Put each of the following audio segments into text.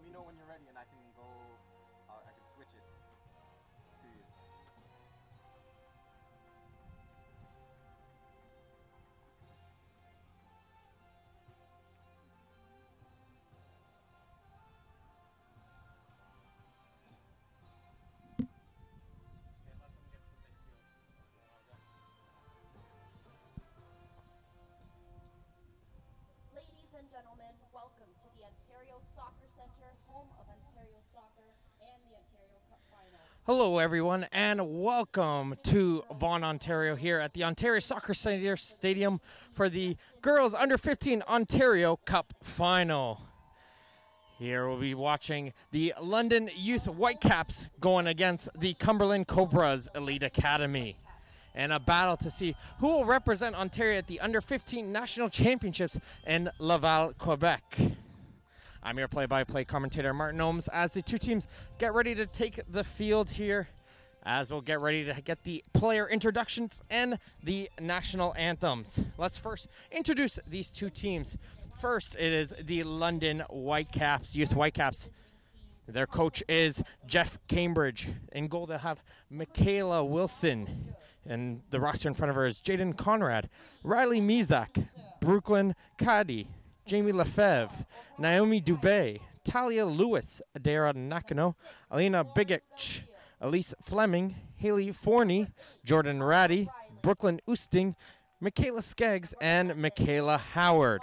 let me know when you're ready, and I can go. I can switch it to you. Ladies and gentlemen, welcome to the Ontario Soccer Centre, home of Ontario Soccer and the Ontario Cup Final. Hello, everyone, and welcome to Vaughan, Ontario, here at the Ontario Soccer Centre Stadium for the Girls Under 15 Ontario Cup Final. Here we'll be watching the London Youth Whitecaps going against the Cumberland Cobras Elite Academy. And a battle to see who will represent Ontario at the Under 15 National Championships in Laval, Quebec. I'm your play-by-play commentator, Martin Ohms, as the two teams get ready to take the field here, as we'll get ready to get the player introductions and the national anthems. Let's first introduce these two teams. First, it is the London Whitecaps, Youth Whitecaps. Their coach is Jeff Cambridge. In goal, they'll have Michaela Wilson. And the roster in front of her is Jaden Conrad, Riley Mizak, Brooklyn Cady, Jamie Lefebvre, Naomi Dubé, Talia Lewis, Adara Nakano, Alina Bigich, Elise Fleming, Haley Forney, Jordan Ratty, Brooklyn Oosting, Michaela Skeggs, and Michaela Howard.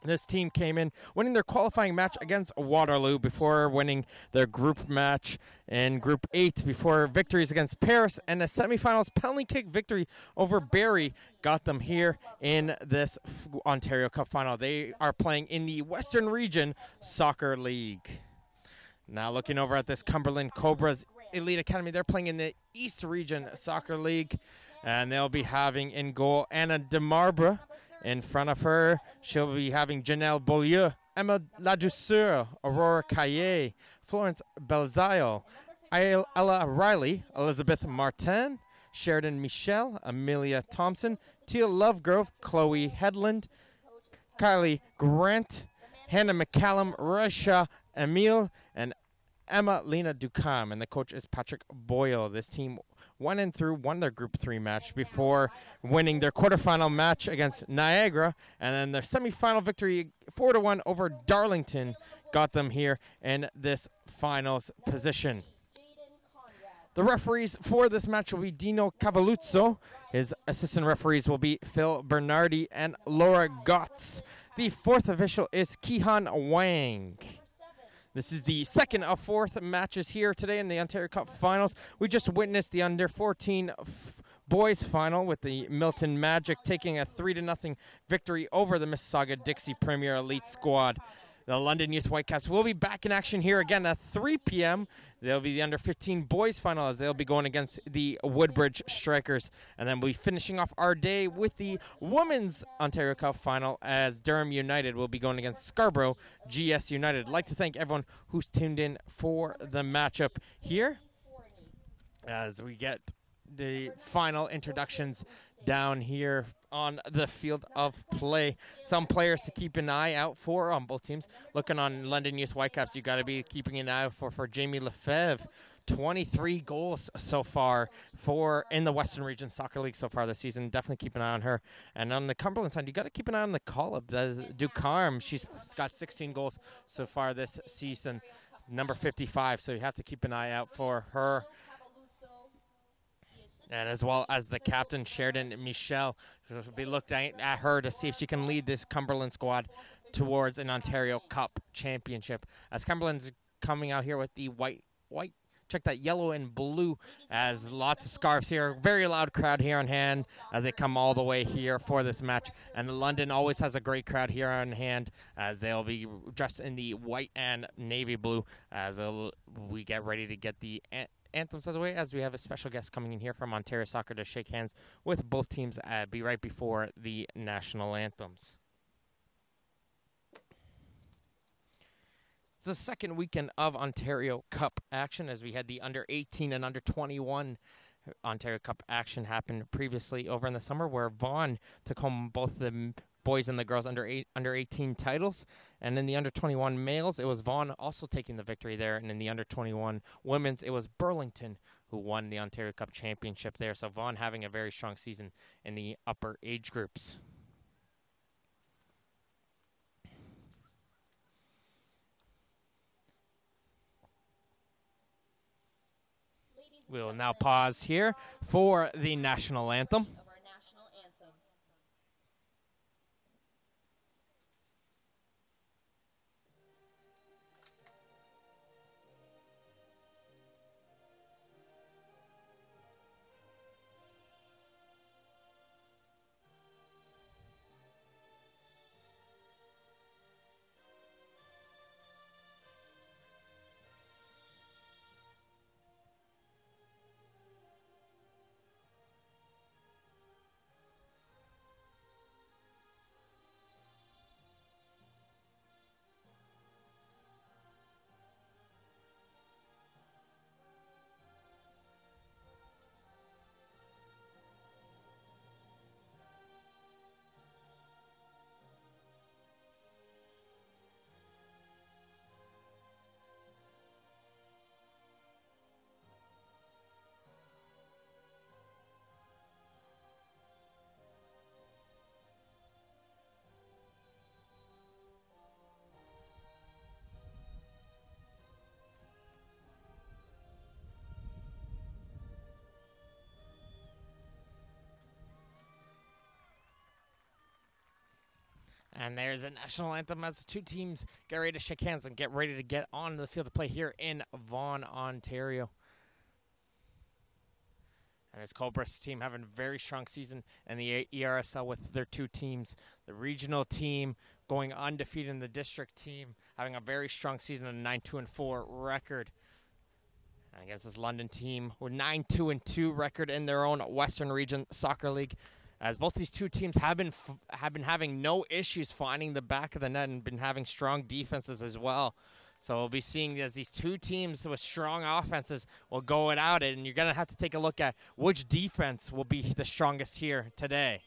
This team came in winning their qualifying match against Waterloo before winning their group match in Group 8 before victories against Paris and a semifinals penalty kick victory over Barrie got them here in this Ontario Cup final. They are playing in the Western Region Soccer League. Now looking over at this Cumberland Cobras Elite Academy, they're playing in the East Region Soccer League, and they'll be having in goal Anna DeMarbre. In front of her, she'll be having Janelle Beaulieu, Emma Ladouceur, Aurora Caillé, Florence Belzail, Ella Riley, Elizabeth Martin, Sheridan Michelle, Amelia Thompson, Teal Lovegrove, Chloe Headland, Kylie Grant, Hannah McCallum, Risha Emile, and Emma Lena Ducam. And the coach is Patrick Boyle. This team won their Group 3 match before winning their quarterfinal match against Niagara, and then their semifinal victory 4-1 over Darlington got them here in this finals position. The referees for this match will be Dino Cavalluzzo. His assistant referees will be Phil Bernardi and Laura Gotts. The fourth official is Kihan Wang. This is the second of fourth matches here today in the Ontario Cup Finals. We just witnessed the Under 14 boys final with the Milton Magic taking a 3-0 victory over the Mississauga Dixie Premier Elite squad. The London Youth Whitecaps will be back in action here again at 3 p.m. They'll be the Under 15 boys final as they'll be going against the Woodbridge Strikers. And then we'll be finishing off our day with the Women's Ontario Cup final as Durham United will be going against Scarborough GS United. I'd like to thank everyone who's tuned in for the matchup here as we get the final introductions down here on the field of play. Some players to keep an eye out for on both teams. Looking on London Youth Whitecaps, you got to be keeping an eye out for Jamie Lefebvre. 23 goals so far in the Western Region Soccer League so far this season. Definitely keep an eye on her. And on the Cumberland side, you got to keep an eye on the call-up. Ducarme, she's got 16 goals so far this season, number 55. So you have to keep an eye out for her. And as well as the captain, Sheridan Michelle, will be looking at her to see if she can lead this Cumberland squad towards an Ontario Cup championship. As Cumberland's coming out here with the white, check that yellow and blue, as lots of scarves here. Very loud crowd here on hand as they come all the way here for this match. And London always has a great crowd here on hand as they'll be dressed in the white and navy blue as we get ready to get the anthems out of the way, as we have a special guest coming in here from Ontario Soccer to shake hands with both teams be right before the national anthems. It's the second weekend of Ontario Cup action as we had the under 18 and under 21 Ontario Cup action happen previously over in the summer, where Vaughan took home both the boys and the girls under 18 titles. And in the under 21 males, it was Vaughan also taking the victory there. And in the under 21 women's, it was Burlington who won the Ontario Cup Championship there. So Vaughan having a very strong season in the upper age groups. We will now pause here for the national anthem. And there's a national anthem as the two teams get ready to shake hands and get ready to get on the field of play here in Vaughan, Ontario. And this Cobras team having a very strong season in the ERSL with their two teams. The regional team going undefeated, and the district team having a very strong season, a 9-2-4 record. And against this London team with 9-2-2 record in their own Western Region Soccer League. As both these two teams have been having no issues finding the back of the net and been having strong defenses as well. So we'll be seeing as these two teams with strong offenses will go it out, and you're going to have to take a look at which defense will be the strongest here today.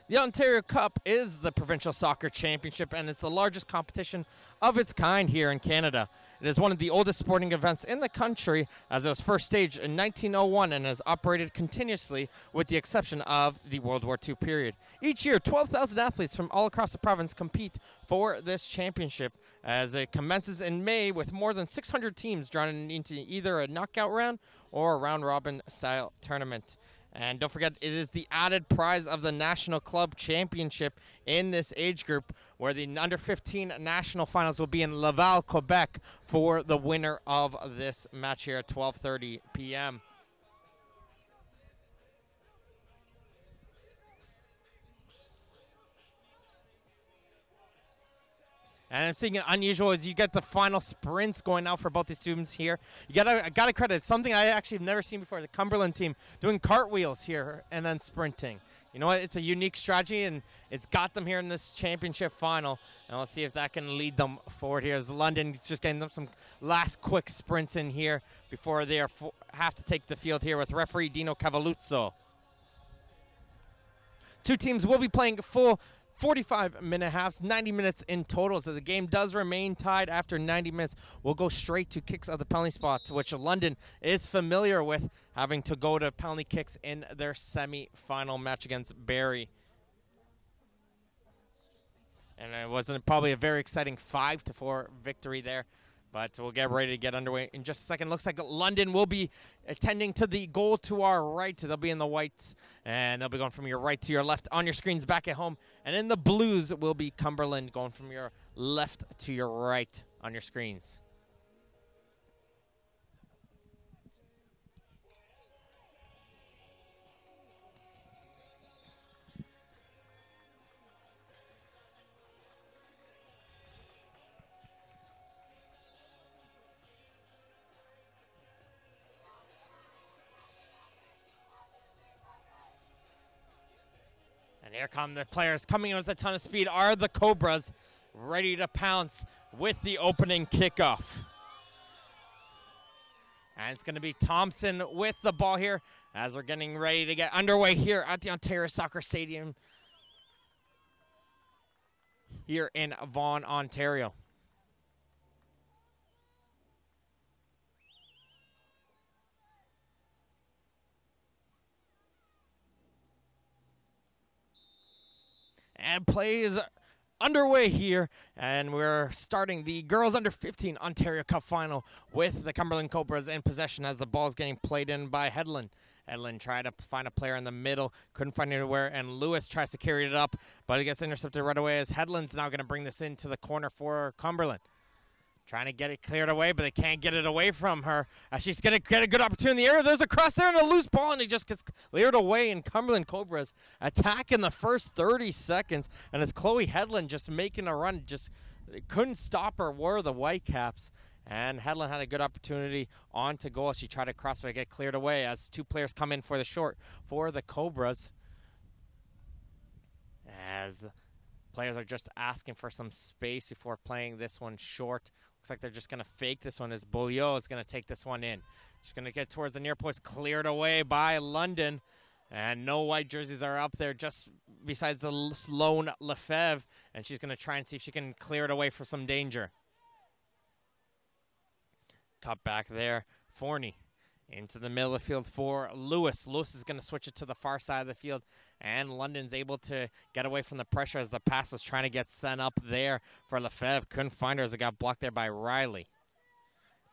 The Ontario Cup is the provincial soccer championship, and it's the largest competition of its kind here in Canada. It is one of the oldest sporting events in the country, as it was first staged in 1901 and has operated continuously with the exception of the World War II period. Each year, 12,000 athletes from all across the province compete for this championship, as it commences in May with more than 600 teams drawn into either a knockout round or a round-robin style tournament. And don't forget, it is the added prize of the National Club Championship in this age group, where the under-15 national finals will be in Laval, Quebec, for the winner of this match here at 12:30 p.m. And I'm seeing it unusual as you get the final sprints going out for both these teams here. I gotta credit something I actually have never seen before. The Cumberland team doing cartwheels here and then sprinting. You know what? It's a unique strategy, and it's got them here in this championship final. And we'll see if that can lead them forward here as London is just getting them some last quick sprints in here before they have to take the field here with referee Dino Cavalluzzo. Two teams will be playing full 45-minute halves, 90 minutes in total. So the game does remain tied after 90 minutes. We'll go straight to kicks of the penalty spot, which London is familiar with, having to go to penalty kicks in their semi-final match against Barrie. And it wasn't probably a very exciting 5-4 victory there. But we'll get ready to get underway in just a second. Looks like London will be attending to the goal to our right. They'll be in the whites, and they'll be going from your right to your left on your screens back at home. And in the blues will be Cumberland going from your left to your right on your screens. And here come the players coming in with a ton of speed are the Cobras. ready to pounce with the opening kickoff. And it's going to be Thompson with the ball here as we're getting ready to get underway here at the Ontario Soccer Stadium here in Vaughan, Ontario. And play is underway here, and we're starting the girls under 15 Ontario Cup final with the Cumberland Cobras in possession as the ball is getting played in by Hedlund. Hedlund tried to find a player in the middle, couldn't find anywhere, and Lewis tries to carry it up, but it gets intercepted right away as Hedlund's now going to bring this into the corner for Cumberland. Trying to get it cleared away, but they can't get it away from her. She's going to get a good opportunity in the area. There's a cross there and a loose ball, and he just gets cleared away. And Cumberland Cobras attack in the first 30 seconds. And it's Chloe Hedlund just making a run. Just couldn't stop her, were the Whitecaps. And Hedlund had a good opportunity on to goal. She tried to cross, but get cleared away as two players come in for the short for the Cobras. As players are just asking for some space before playing this one short. Looks like they're just going to fake this one as Beaulieu is going to take this one in. She's going to get towards the near post, cleared away by London. And no white jerseys are up there just besides the lone Lefebvre. And she's going to try and see if she can clear it away for some danger. Cut back there. Forney into the middle of the field for Lewis. Lewis is going to switch it to the far side of the field. And London's able to get away from the pressure as the pass was trying to get sent up there for Lefebvre. Couldn't find her as it got blocked there by Riley.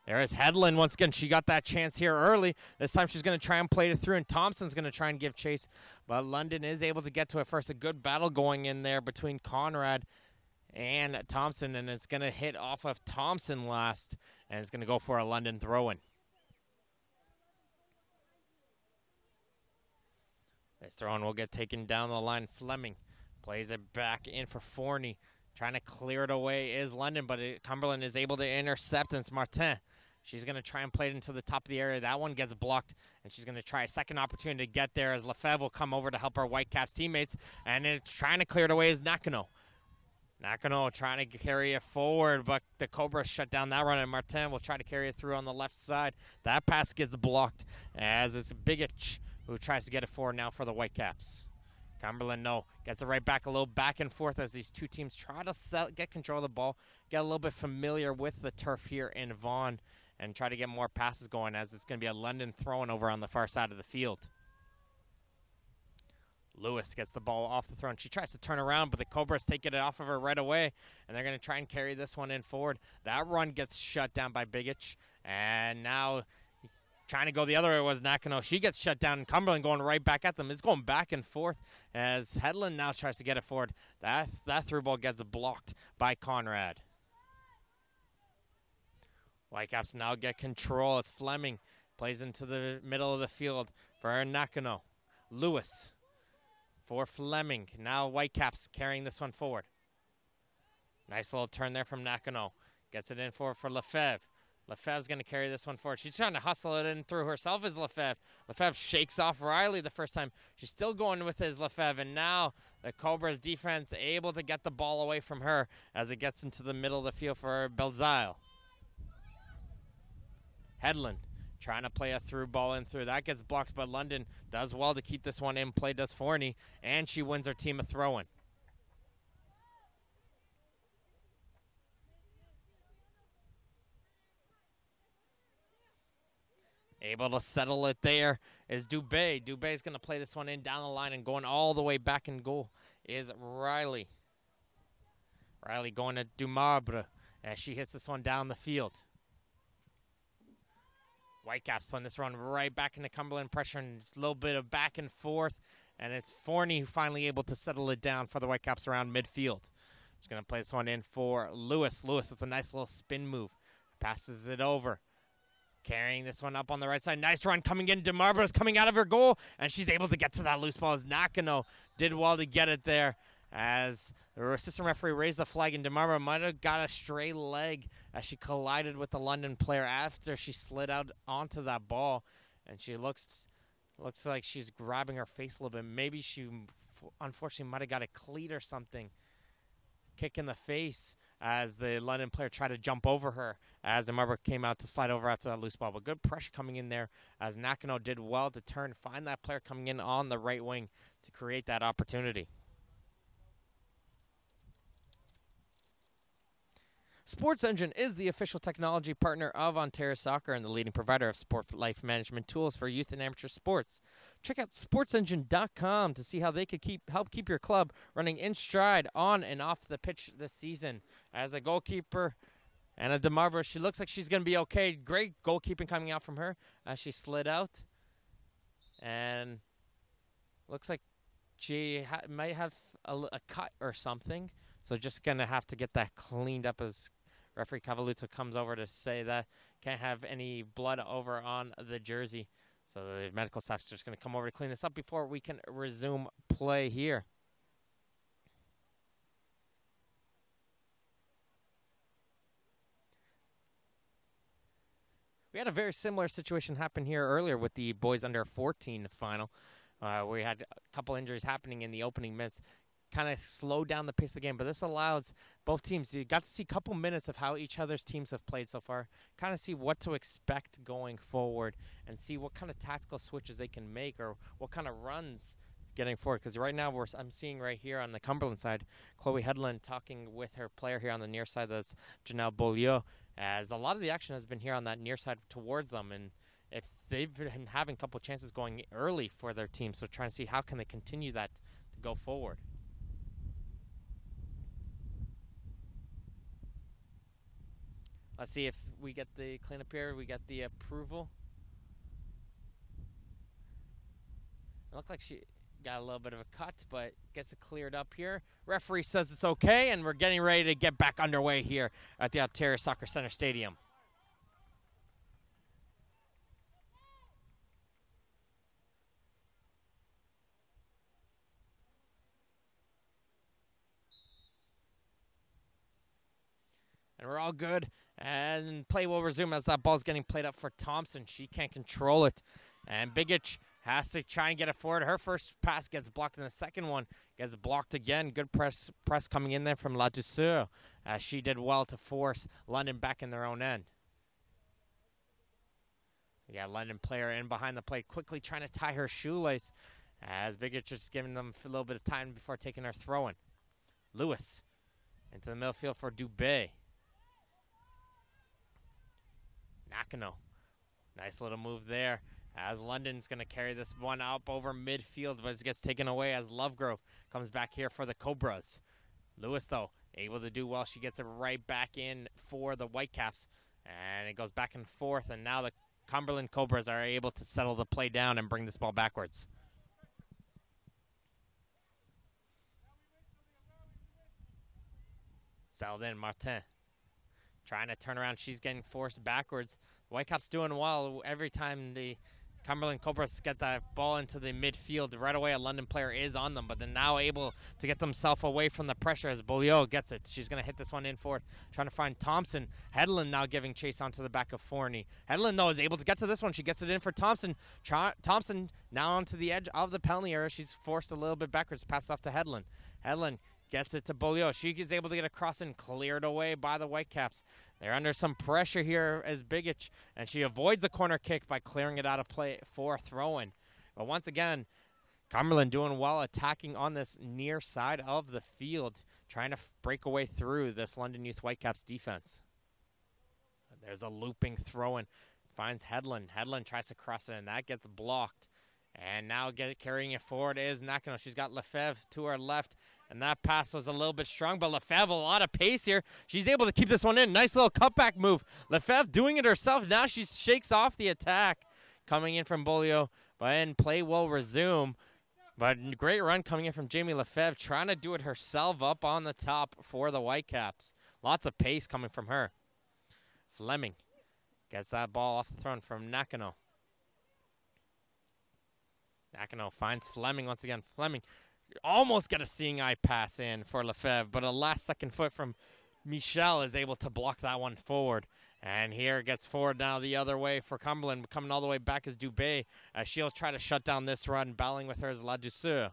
There is Hedlund once again. She got that chance here early. This time she's going to try and play it through, and Thompson's going to try and give chase. But London is able to get to it first. A good battle going in there between Conrad and Thompson, and it's going to hit off of Thompson last, and it's going to go for a London throw-in. This throw-in will get taken down the line. Fleming plays it back in for Forney. Trying to clear it away is London, but Cumberland is able to intercept, and it's Martin. She's going to try and play it into the top of the area. That one gets blocked, and she's going to try a second opportunity to get there as Lefebvre will come over to help her Whitecaps teammates, and trying to clear it away is Nakano. Nakano trying to carry it forward, but the Cobras shut down that run, and Martin will try to carry it through on the left side. That pass gets blocked as it's Bigic who tries to get it forward now for the Whitecaps. Cumberland, gets it right back, a little back and forth as these two teams try to get control of the ball, get a little bit familiar with the turf here in Vaughan, and try to get more passes going as it's going to be a London throwing over on the far side of the field. Lewis gets the ball off the throw, and she tries to turn around, but the Cobras take it off of her right away, and they're going to try and carry this one in forward. That run gets shut down by Bigic, and now trying to go the other way was Nakano. She gets shut down, and Cumberland going right back at them. It's going back and forth as Hedlund now tries to get it forward. That through ball gets blocked by Conrad. Whitecaps now get control as Fleming plays into the middle of the field for Nakano. Lewis for Fleming. Now Whitecaps carrying this one forward. Nice little turn there from Nakano. Gets it in for Lefebvre. Lefebvre's going to carry this one forward. She's trying to hustle it in through herself as Lefebvre. Lefebvre shakes off Riley the first time. She's still going with his Lefebvre, and now the Cobras defense able to get the ball away from her as it gets into the middle of the field for Belzile. Hedlund trying to play a through ball in through. That gets blocked, but London does well to keep this one in play, does Forney, and she wins her team a throw-in. Able to settle it there is Dubé. Dubé is going to play this one in down the line, and going all the way back in goal is Riley. Riley going to Dumarbre as she hits this one down the field. Whitecaps putting this run right back into Cumberland pressure, and a little bit of back and forth, and it's Forney finally able to settle it down for the Whitecaps around midfield. She's going to play this one in for Lewis. Lewis with a nice little spin move. Passes it over. Carrying this one up on the right side. Nice run coming in. Dumarbre is coming out of her goal, and she's able to get to that loose ball as Nakano did well to get it there. As the assistant referee raised the flag, and Dumarbre might have got a stray leg as she collided with the London player after she slid out onto that ball. And she looks like she's grabbing her face a little bit. Maybe she, unfortunately, might have got a cleat or something. kick in the face as the London player tried to jump over her as the Marlborough came out to slide over after that loose ball. But good pressure coming in there as Nakano did well to turn, find that player coming in on the right wing to create that opportunity. Sports Engine is the official technology partner of Ontario Soccer and the leading provider of sport life management tools for youth and amateur sports. Check out sportsengine.com to see how they could help keep your club running in stride on and off the pitch this season. As a goalkeeper, Anna DeMarva, she looks like she's going to be okay. Great goalkeeping coming out from her as she slid out. And looks like she might have a cut or something. So just going to have to get that cleaned up as referee Cavaluzzo comes over to say that can't have any blood over on the jersey. So the medical staff's just going to come over to clean this up before we can resume play here. We had a very similar situation happen here earlier with the boys under 14 final. We had a couple injuries happening in the opening minutes. Kind of slowed down the pace of the game, but this allows both teams, you got to see a couple minutes of how each other's teams have played so far, kind of see what to expect going forward and see what kind of tactical switches they can make or what kind of runs getting forward. Because right now I'm seeing right here on the Cumberland side, Chloe Headland talking with her player here on the near side, that's Janelle Beaulieu, as a lot of the action has been here on that near side towards them. And if they've been having a couple chances going early for their team, so trying to see how can they continue that to go forward. Let's see if we get the cleanup here. We get the approval. It looked like she got a little bit of a cut, but gets it cleared up here. Referee says it's okay, and we're getting ready to get back underway here at the Ontario Soccer Centre Stadium. And we're all good. And play will resume as that ball's getting played up for Thompson. She can't control it. And Bigic has to try and get it forward. Her first pass gets blocked, and the second one gets blocked again. Good press coming in there from La Douceur. She did well to force London back in their own end. We got London player in behind the plate, quickly trying to tie her shoelace as Bigic just giving them a little bit of time before taking her throw-in. Lewis into the middle field for Dubé. Nakano. Nice little move there as London's going to carry this one up over midfield, but it gets taken away as Lovegrove comes back here for the Cobras. Lewis, though, able to do well. She gets it right back in for the Whitecaps, and it goes back and forth, and now the Cumberland Cobras are able to settle the play down and bring this ball backwards. Settled in, Martin. Trying to turn around. She's getting forced backwards. Whitecaps doing well. Every time the Cumberland Cobras get that ball into the midfield, right away a London player is on them, but they're now able to get themselves away from the pressure as Beaulieu gets it. She's going to hit this one in forward, trying to find Thompson. Headland now giving chase onto the back of Forney. Headland, though, is able to get to this one. She gets it in for Thompson. Thompson now onto the edge of the penalty area. She's forced a little bit backwards, passed off to Headland. Headland gets it to Beaulieu. She is able to get across and cleared away by the Whitecaps. They're under some pressure here as Bigic, and she avoids a corner kick by clearing it out of play for a throw-in. But once again, Cumberland doing well, attacking on this near side of the field, trying to break away through this London Youth Whitecaps defense. There's a looping throw-in. Finds Headland. Headland tries to cross it, and that gets blocked. And now carrying it forward is Nakano. She's got Lefebvre to her left. And that pass was a little bit strong, but Lefebvre, a lot of pace here. She's able to keep this one in. Nice little cutback move. Lefebvre doing it herself. Now she shakes off the attack coming in from Beaulieu. But play will resume. But great run coming in from Jamie Lefebvre, trying to do it herself up on the top for the Whitecaps. Lots of pace coming from her. Fleming gets that ball off the throne from Nakano. Nakano finds Fleming once again. Fleming almost got a seeing eye pass in for Lefebvre, but a last-second foot from Michel is able to block that one forward. And here gets forward now the other way for Cumberland, coming all the way back as Dubé. She'll try to shut down this run, battling with her as La Douceur.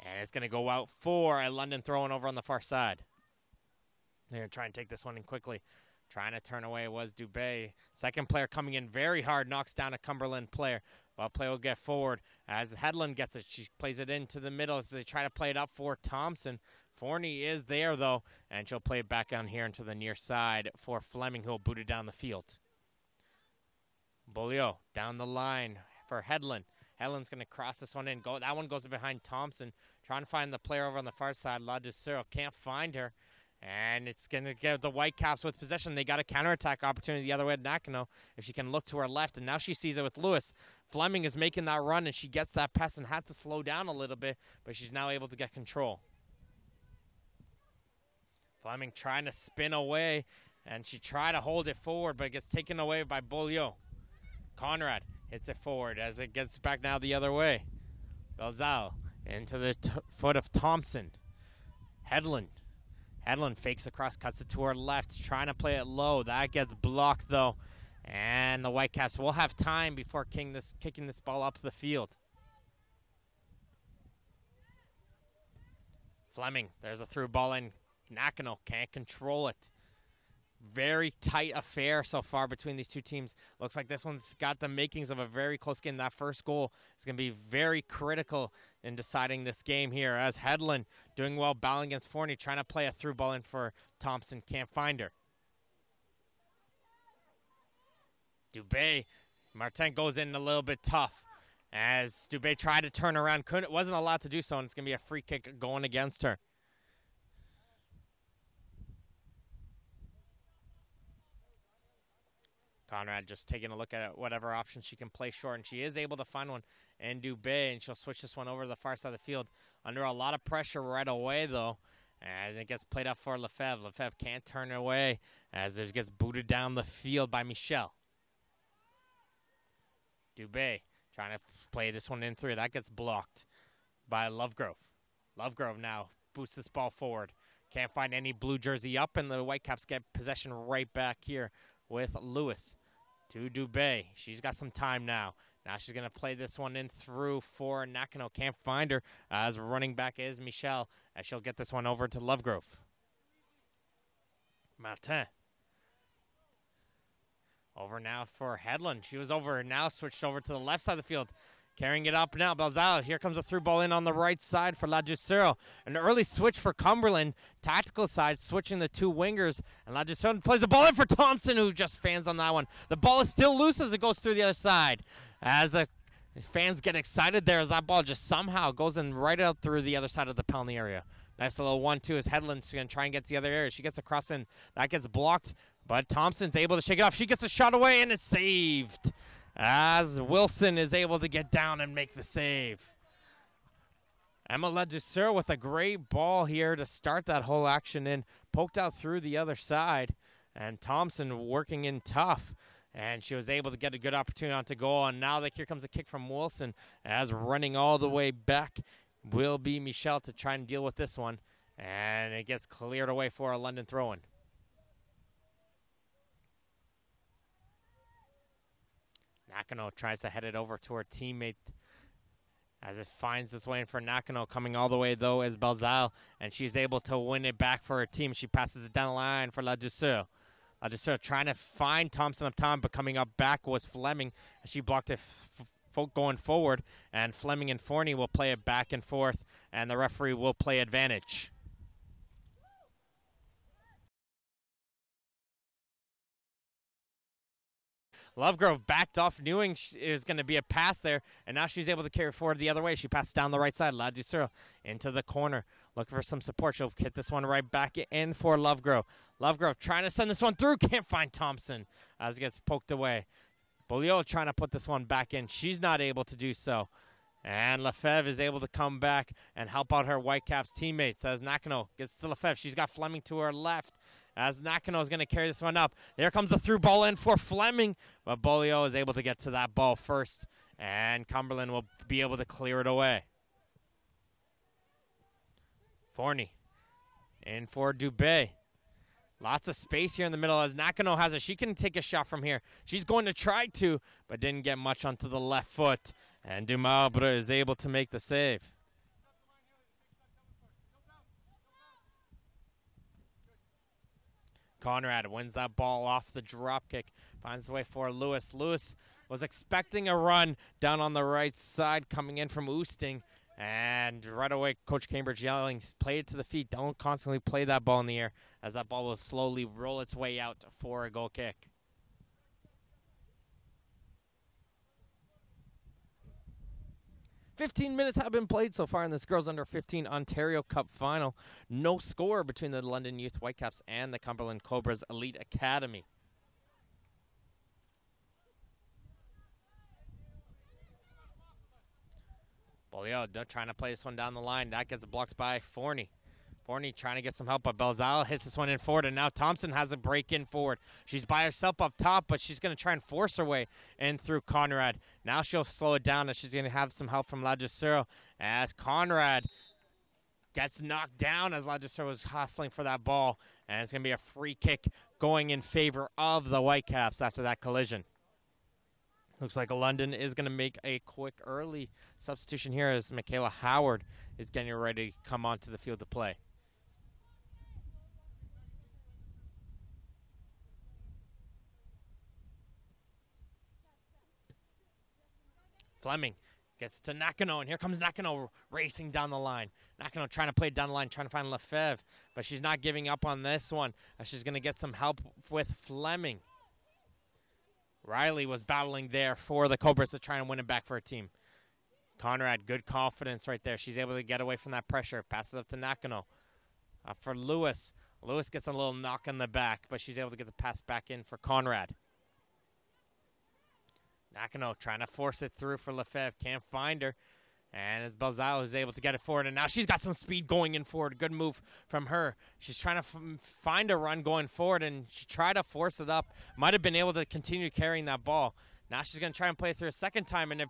And it's going to go out for a London throw-in over on the far side. They're going to try and take this one in quickly. Trying to turn away was Dubé. Second player coming in very hard, knocks down a Cumberland player. Ball play will get forward as Headland gets it. She plays it into the middle as they try to play it up for Thompson. Forney is there, though, and she'll play it back down here into the near side for Fleming, who will boot it down the field. Beaulieu down the line for Headland. Headland's going to cross this one in. That one goes behind Thompson. Trying to find the player over on the far side. La Ducero can't find her. And it's going to get the Whitecaps with possession. They got a counterattack opportunity the other way at Nakano if she can look to her left. And now she sees it with Lewis. Fleming is making that run, and she gets that pass and had to slow down a little bit, but she's now able to get control. Fleming trying to spin away, and she tried to hold it forward, but it gets taken away by Beaulieu. Conrad hits it forward as it gets back now the other way. Belzal into the foot of Thompson. Headland fakes across, cuts it to her left, trying to play it low. That gets blocked, though. And the Whitecaps will have time before kicking this ball up the field. Fleming, there's a through ball in. Nakano can't control it. Very tight affair so far between these two teams. Looks like this one's got the makings of a very close game. That first goal is going to be very critical in deciding this game here, as Headland doing well battling against Forney, trying to play a through ball in for Thompson. Can't find her. Dubé, Martin goes in a little bit tough as Dubé tried to turn around. Wasn't allowed to do so, and it's going to be a free kick going against her. Conrad just taking a look at whatever option she can play short, and she is able to find one in Dubé, and she'll switch this one over to the far side of the field. Under a lot of pressure right away, though, as it gets played up for Lefebvre. Lefebvre can't turn it away as it gets booted down the field by Michel. Dubé trying to play this one in through. That gets blocked by Lovegrove. Lovegrove now boots this ball forward. Can't find any blue jersey up, and the Whitecaps get possession right back here with Lewis. To Dubé. She's got some time now. Now she's going to play this one in through for Nakano. Can't find her as running back is Michel, as she'll get this one over to Lovegrove. Martin. Over now for Headland. She was over, now switched over to the left side of the field. Carrying it up now, Belzal. Here comes a through ball in on the right side for La Ducero. An early switch for Cumberland. Tactical side, switching the two wingers. And La Ducero plays the ball in for Thompson, who just fans on that one. The ball is still loose as it goes through the other side. As the fans get excited there, as that ball just somehow goes in right out through the other side of the penalty area. Nice little 1-2 as Headland's going to try and get to the other area. She gets across in. That gets blocked, but Thompson's able to shake it off. She gets a shot away, and it's saved, as Wilson is able to get down and make the save. Emma La Ducero with a great ball here to start that whole action in. Poked out through the other side, and Thompson working in tough. And she was able to get a good opportunity on to goal. And now here comes a kick from Wilson, as running all the way back will be Michel to try and deal with this one. And it gets cleared away for a London throw-in. Nakano tries to head it over to her teammate as it finds its way in for Nakano. Coming all the way, though, is Belzal, and she's able to win it back for her team. She passes it down the line for La Ducero. La Ducero trying to find Thompson up top, but coming up back was Fleming. She blocked it going forward, and Fleming and Forney will play it back and forth, and the referee will play advantage. Lovegrove backed off, knowing it was going to be a pass there, and now she's able to carry forward the other way. She passes down the right side. La Ducero into the corner, looking for some support. She'll hit this one right back in for Lovegrove. Lovegrove trying to send this one through. Can't find Thompson as it gets poked away. Beaulieu trying to put this one back in. She's not able to do so. And Lefebvre is able to come back and help out her Whitecaps teammates as Nakano gets to Lefebvre. She's got Fleming to her left as Nakano is going to carry this one up. There comes the through ball in for Fleming, but Beaulieu is able to get to that ball first, and Cumberland will be able to clear it away. Forney in for Dubé. Lots of space here in the middle as Nakano has it. She can take a shot from here. She's going to try to, but didn't get much onto the left foot. And Dumarbre is able to make the save. Conrad wins that ball off the drop kick. Finds the way for Lewis. Lewis was expecting a run down on the right side coming in from Oosting. And right away, Coach Cambridge yelling, play it to the feet. Don't constantly play that ball in the air, as that ball will slowly roll its way out for a goal kick. "15 minutes have been played so far in this Girls Under 15 Ontario Cup final. No score between the London Youth Whitecaps and the Cumberland Cobras Elite Academy. Bolio trying to play this one down the line. That gets blocked by Forney. Forney trying to get some help, but Belzal hits this one in forward, and now Thompson has a break in forward. She's by herself up top, but she's going to try and force her way in through Conrad. Now she'll slow it down, and she's going to have some help from Ladjusero as Conrad gets knocked down as Ladjusero was hustling for that ball, and it's going to be a free kick going in favor of the Whitecaps after that collision. Looks like London is going to make a quick early substitution here as Michaela Howard is getting ready to come onto the field to play. Fleming gets to Nakano, and here comes Nakano racing down the line. Nakano trying to play down the line, trying to find Lefebvre, but she's not giving up on this one. She's going to get some help with Fleming. Riley was battling there for the Cobras to try and win it back for her team. Conrad, good confidence right there. She's able to get away from that pressure. Passes up to Nakano. For Lewis. Lewis gets a little knock on the back, but she's able to get the pass back in for Conrad. Nakano trying to force it through for Lefebvre. Can't find her. And as Belzal is able to get it forward, and now she's got some speed going in forward. Good move from her. She's trying to find a run going forward, and she tried to force it up. Might have been able to continue carrying that ball. Now she's going to try and play it through a second time, and it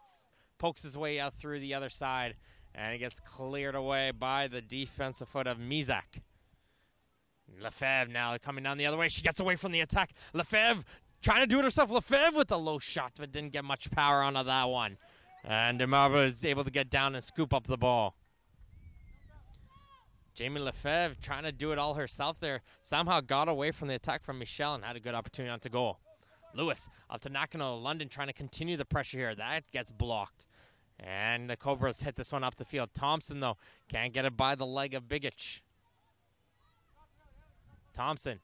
pokes his way out through the other side. And it gets cleared away by the defensive foot of Mizak. Lefebvre now coming down the other way. She gets away from the attack. Lefebvre trying to do it herself. Lefebvre with a low shot, but didn't get much power onto that one. And Demarba is able to get down and scoop up the ball. Jamie Lefebvre trying to do it all herself there. Somehow got away from the attack from Michelle and had a good opportunity onto goal. Lewis up to Nakano. London trying to continue the pressure here. That gets blocked. And the Cobras hit this one up the field. Thompson, though, can't get it by the leg of Bigic. Thompson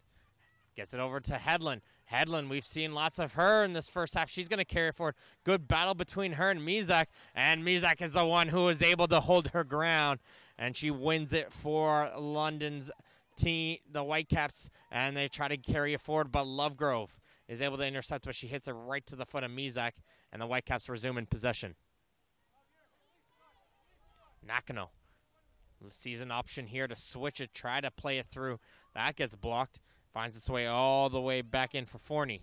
gets it over to Hedlund. Hedlund, we've seen lots of her in this first half. She's going to carry it forward. Good battle between her and Mizak. And Mizak is the one who is able to hold her ground. And she wins it for London's team, the Whitecaps. And they try to carry it forward, but Lovegrove is able to intercept, but she hits it right to the foot of Mizak. And the Whitecaps resume in possession. Nakano sees an option here to switch it, try to play it through. That gets blocked. Finds its way all the way back in for Forney.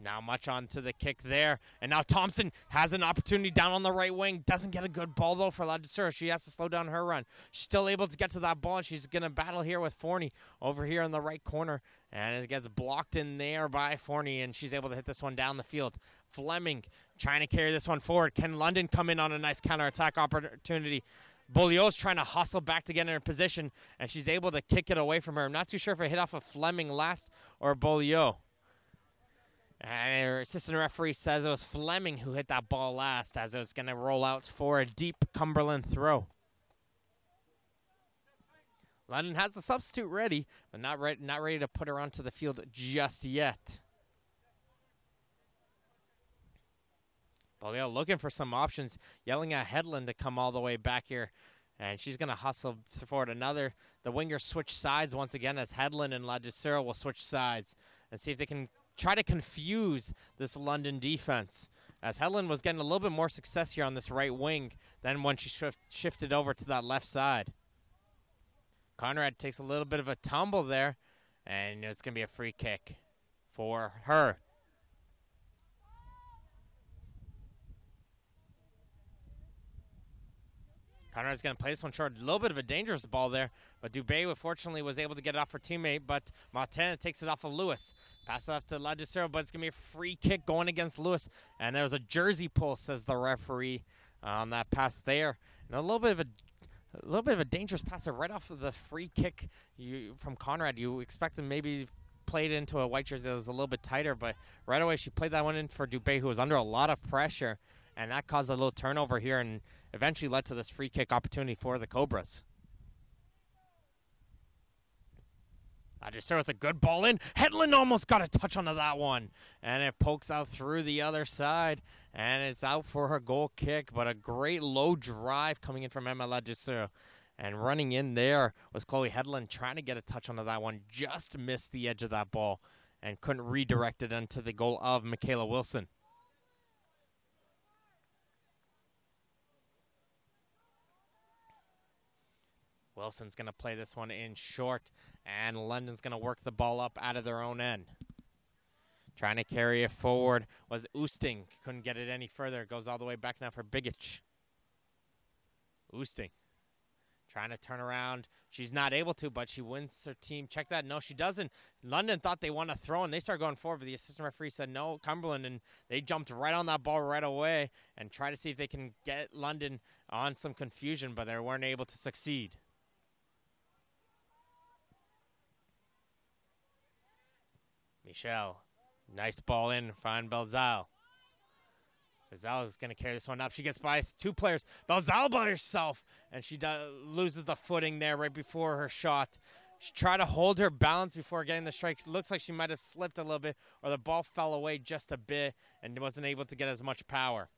Now much onto the kick there. And now Thompson has an opportunity down on the right wing. Doesn't get a good ball, though, for Ladjusero. She has to slow down her run. She's still able to get to that ball, and she's going to battle here with Forney over here in the right corner. And it gets blocked in there by Forney, and she's able to hit this one down the field. Fleming trying to carry this one forward. Can London come in on a nice counterattack opportunity? Bolio's trying to hustle back to get in her position, and she's able to kick it away from her. I'm not too sure if it hit off of Fleming last or Bolio. And her assistant referee says it was Fleming who hit that ball last, as it was going to roll out for a deep Cumberland throw. London has the substitute ready, but not ready to put her onto the field just yet. Bolio looking for some options, yelling at Hedlund to come all the way back here. And she's going to hustle forward. The wingers switch sides once again as Hedlund and Ladjusero will switch sides and see if they can try to confuse this London defense. As Hedlund was getting a little bit more success here on this right wing than when she shifted over to that left side. Conrad takes a little bit of a tumble there, and it's going to be a free kick for her. Conrad's going to play this one short. A little bit of a dangerous ball there, but Dubé fortunately was able to get it off her teammate, but Martin takes it off of Lewis. Pass it off to Ladjusero, but it's going to be a free kick going against Lewis. And there was a jersey pull, says the referee, on that pass there. And a little bit of a A little bit of a dangerous pass there right off of the free kick from Conrad. You expect him maybe played into a white jersey that was a little bit tighter, but right away she played that one in for Dubé, who was under a lot of pressure, and that caused a little turnover here and eventually led to this free kick opportunity for the Cobras. I just started with a good ball in. Hedlund almost got a touch onto that one, and it pokes out through the other side, and it's out for her goal kick, but a great low drive coming in from Emma Ladouceur. And running in there was Chloe Hedlund trying to get a touch onto that one, just missed the edge of that ball and couldn't redirect it into the goal of Michaela Wilson. Wilson's going to play this one in short, and London's going to work the ball up out of their own end. Trying to carry it forward was Oosting. Couldn't get it any further. Goes all the way back now for Bigic. Oosting trying to turn around. She's not able to, but she wins her team. Check that. No, she doesn't. London thought they want to throw, and they started going forward, but the assistant referee said no, Cumberland, and they jumped right on that ball right away and try to see if they can get London on some confusion, but they weren't able to succeed. Michelle, nice ball in, find Belzal. Belzal is going to carry this one up. She gets by two players. Belzal by herself, and she loses the footing there right before her shot. She tried to hold her balance before getting the strike. Looks like she might have slipped a little bit, or the ball fell away just a bit and wasn't able to get as much power.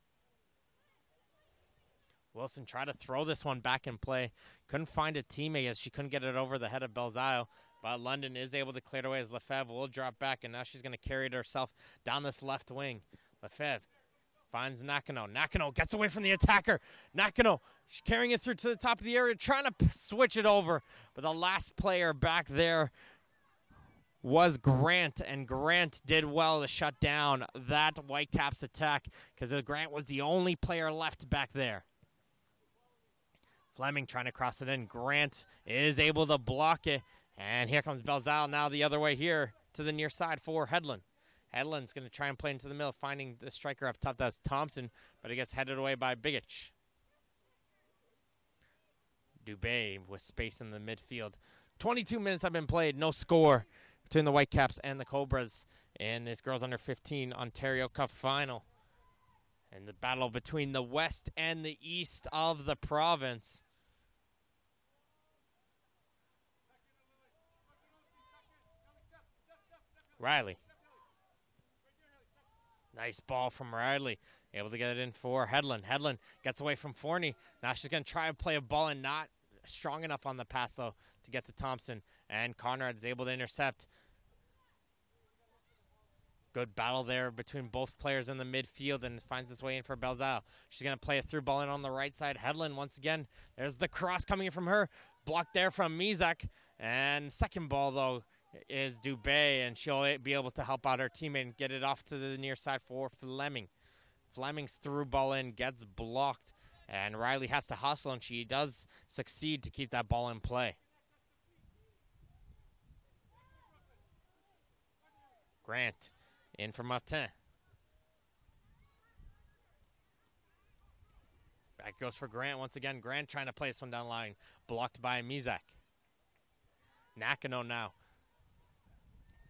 Wilson tried to throw this one back in play. Couldn't find a teammate as she couldn't get it over the head of Belzal. But London is able to clear it away as Lefebvre will drop back, and now she's going to carry it herself down this left wing. Lefebvre finds Nakano. Nakano gets away from the attacker. Nakano, she's carrying it through to the top of the area, trying to switch it over. But the last player back there was Grant, and Grant did well to shut down that Whitecaps attack because Grant was the only player left back there. Fleming trying to cross it in. Grant is able to block it. And here comes Belzal now the other way here to the near side for Hedlund. Hedlund's going to try and play into the middle, finding the striker up top. That's Thompson, but he gets headed away by Bigic. Dubé with space in the midfield. 22 minutes have been played, no score between the Whitecaps and the Cobras in this Girls Under 15 Ontario Cup final. And the battle between the west and the east of the province. Riley. Nice ball from Riley. Able to get it in for Hedlund. Hedlund gets away from Forney. Now she's going to try and play a ball and not strong enough on the pass, though, to get to Thompson. And Conrad is able to intercept. Good battle there between both players in the midfield and finds his way in for Belzal. She's going to play a through ball in on the right side. Hedlund once again. There's the cross coming in from her. Blocked there from Mizak. And second ball, though, is Dubé, and she'll be able to help out her teammate and get it off to the near side for Fleming. Fleming's through ball in, gets blocked, and Riley has to hustle, and she does succeed to keep that ball in play. Grant in for Martin. Back goes for Grant once again. Grant trying to play this one down the line, blocked by Mizak. Nakano now.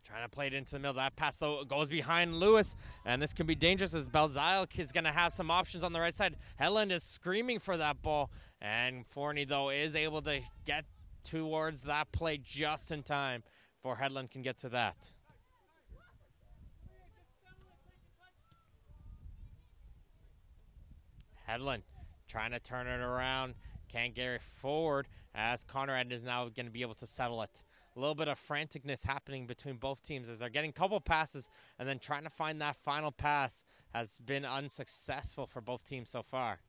Trying to play it into the middle. That pass, though, goes behind Lewis, and this can be dangerous as Belzal is going to have some options on the right side. Hedlund is screaming for that ball, and Forney, though, is able to get towards that play just in time before Hedlund can get to that. Hedlund trying to turn it around. Can't get it forward as Conrad is now going to be able to settle it. A little bit of franticness happening between both teams as they're getting a couple passes and then trying to find that final pass has been unsuccessful for both teams so far.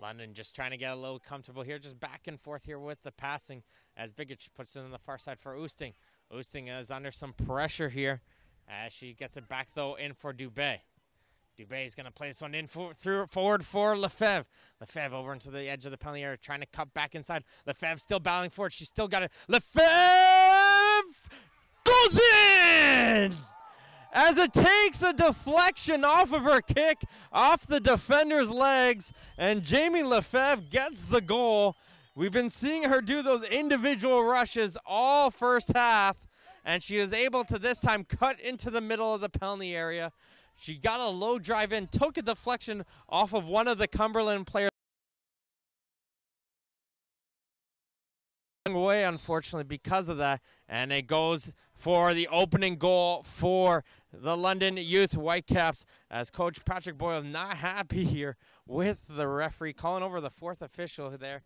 London just trying to get a little comfortable here, just back and forth here with the passing as Bigic puts it on the far side for Oosting. Oosting is under some pressure here as she gets it back, though, in for Dubé. Dubé is going to play this one in forward for Lefebvre. Lefebvre over into the edge of the penalty area, trying to cut back inside. Lefebvre still battling for it. She's still got it. Lefebvre goes as it takes a deflection off of her kick, off the defender's legs, and Jamie Lefebvre gets the goal. We've been seeing her do those individual rushes all first half, and she was able to this time cut into the middle of the penalty area. She got a low drive in, took a deflection off of one of the Cumberland players. Away, unfortunately, because of that, and it goes for the opening goal for the London Youth Whitecaps, as Coach Patrick Boyle is not happy here with the referee, calling over the fourth official there,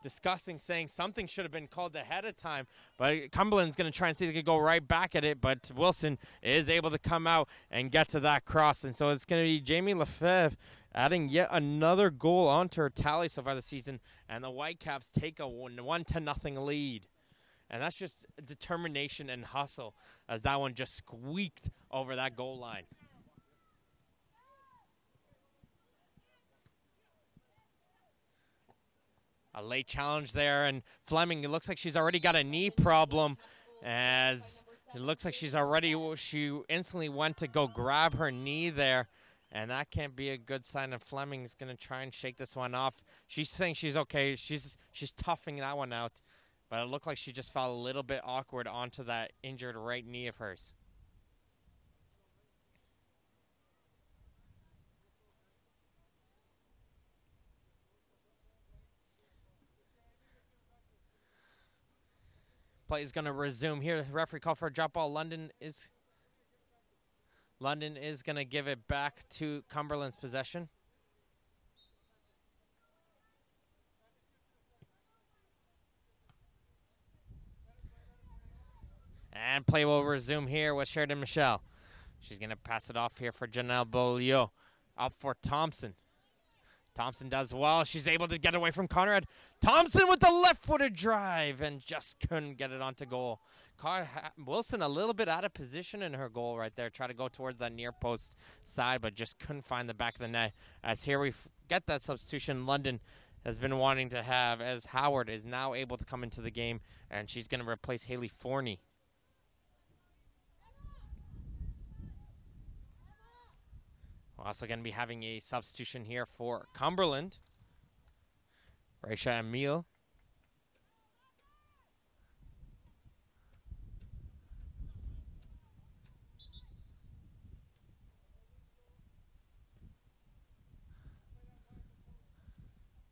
discussing, saying something should have been called ahead of time, but Cumberland's going to try and see if they could go right back at it, but Wilson is able to come out and get to that cross, and so it's going to be Jamie Lefebvre adding yet another goal onto her tally so far this season, and the Whitecaps take a 1-0 lead. And that's just determination and hustle, as that one just squeaked over that goal line. A late challenge there, and Fleming, it looks like she's already got a knee problem, as it looks like she instantly went to go grab her knee there. And that can't be a good sign. And Fleming's going to try and shake this one off. She's saying she's okay. She's toughing that one out. But it looked like she just fell a little bit awkward onto that injured right knee of hers. Play is going to resume here. The referee called for a drop ball. London is going to give it back to Cumberland's possession. And play will resume here with Sheridan Michelle. She's going to pass it off here for Janelle Beaulieu. Up for Thompson. Thompson does well. She's able to get away from Conrad. Thompson with the left-footed drive and just couldn't get it onto goal. Wilson a little bit out of position in her goal right there. Try to go towards that near post side, but just couldn't find the back of the net. As here we get that substitution London has been wanting to have, as Howard is now able to come into the game, and she's going to replace Haley Forney. We're also going to be having a substitution here for Cumberland. Raisha Emile.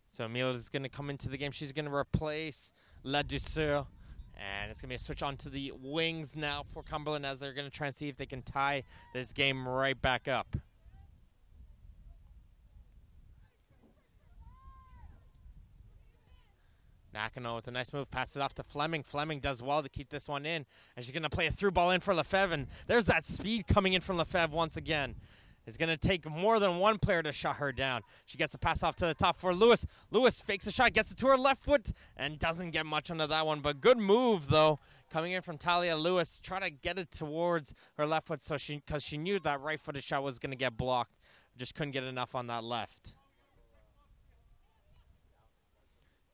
So Emile is going to come into the game. She's going to replace La Douceur. And it's going to be a switch onto the wings now for Cumberland, as they're going to try and see if they can tie this game right back up. Nakano with a nice move, passes it off to Fleming. Fleming does well to keep this one in, and she's going to play a through ball in for Lefebvre, and there's that speed coming in from Lefebvre once again. It's going to take more than one player to shut her down. She gets the pass off to the top for Lewis. Lewis fakes a shot, gets it to her left foot, and doesn't get much under that one, but good move, though, coming in from Talia Lewis. Try to get it towards her left foot, so because she knew that right-footed shot was going to get blocked. Just couldn't get enough on that left.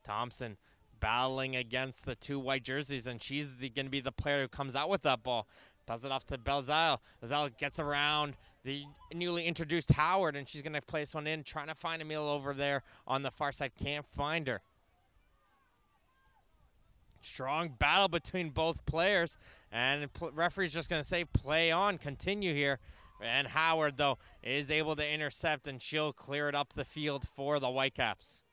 Thompson battling against the two white jerseys, and she's going to be the player who comes out with that ball. Does it off to Belzile. Belzile gets around the newly introduced Howard, and she's going to place one in, trying to find Emile over there on the far side. Can't find her. Strong battle between both players, and referee's just going to say play on, continue here. And Howard, though, is able to intercept, and she'll clear it up the field for the Whitecaps.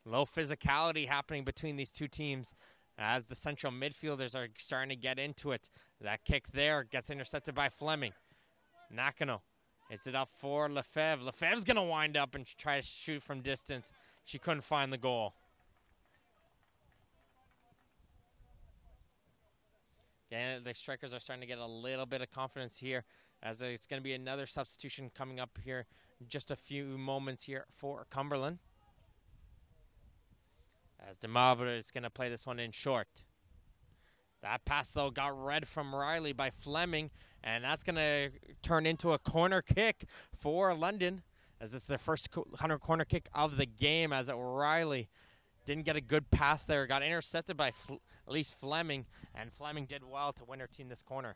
Low physicality happening between these two teams as the central midfielders are starting to get into it. That kick there gets intercepted by Fleming. Nakano is it up for Lefebvre. Lefebvre's going to wind up and try to shoot from distance. She couldn't find the goal. Again, the strikers are starting to get a little bit of confidence here, as it's going to be another substitution coming up here in just a few moments here for Cumberland. As Demabra is going to play this one in short. That pass, though, got read from Riley by Fleming, and that's going to turn into a corner kick for London, as it's their first corner kick of the game, as Riley didn't get a good pass there. Got intercepted by at least Fleming, and Fleming did well to win her team this corner.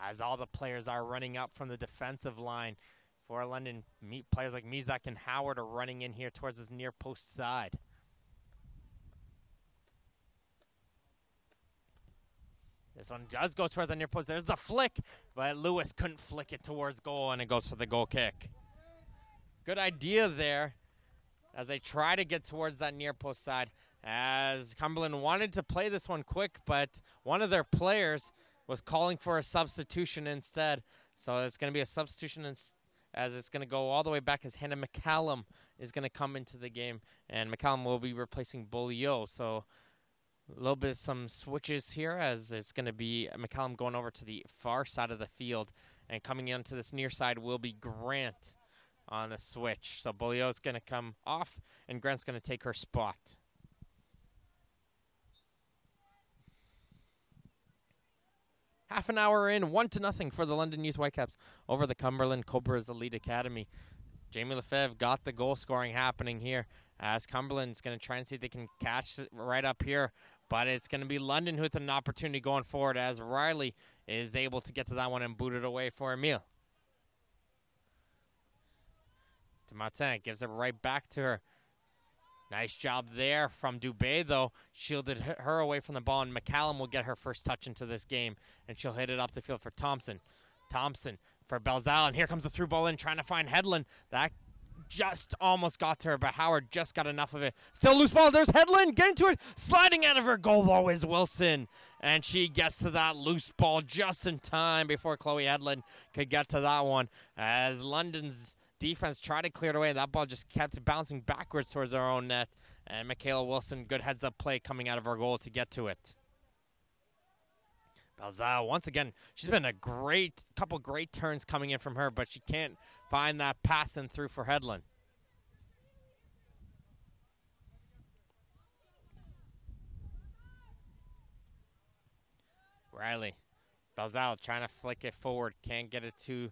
as all the players are running up from the defensive line for London. Players like Mizak and Howard are running in here towards this near post side. This one does go towards the near post. There's the flick, but Lewis couldn't flick it towards goal, and it goes for the goal kick. Good idea there as they try to get towards that near post side, as Cumberland wanted to play this one quick, but one of their players was calling for a substitution instead. So it's going to be a substitution as it's going to go all the way back as Hannah McCallum is going to come into the game, and McCallum will be replacing Beaulieu. So a little bit some switches here as it's going to be McCallum going over to the far side of the field, and coming into this near side will be Grant on the switch. So Beaulieu is going to come off, and Grant's going to take her spot. Half an hour in, 1-0 for the London Youth Whitecaps over the Cumberland Cobras Elite Academy. Jamie Lefebvre got the goal scoring happening here, as Cumberland's going to try and see if they can catch it right up here. But it's going to be London with an opportunity going forward, as Riley is able to get to that one and boot it away for Emile. To Martin, gives it right back to her. Nice job there from Dubé, though. Shielded her away from the ball, and McCallum will get her first touch into this game, and she'll hit it up the field for Thompson. Thompson for Belzal, and here comes the through ball in, trying to find Headland. That just almost got to her, but Howard just got enough of it. Still loose ball. There's Headland getting to it. Sliding out of her goal, though, is Wilson. And she gets to that loose ball just in time before Chloe Headland could get to that one. As London's defense tried to clear it away, that ball just kept bouncing backwards towards our own net. And Michaela Wilson, good heads-up play coming out of her goal to get to it. Belzal, once again, she's been a couple great turns coming in from her, but she can't find that pass in through for Headland. Riley, Belzal trying to flick it forward, can't get it to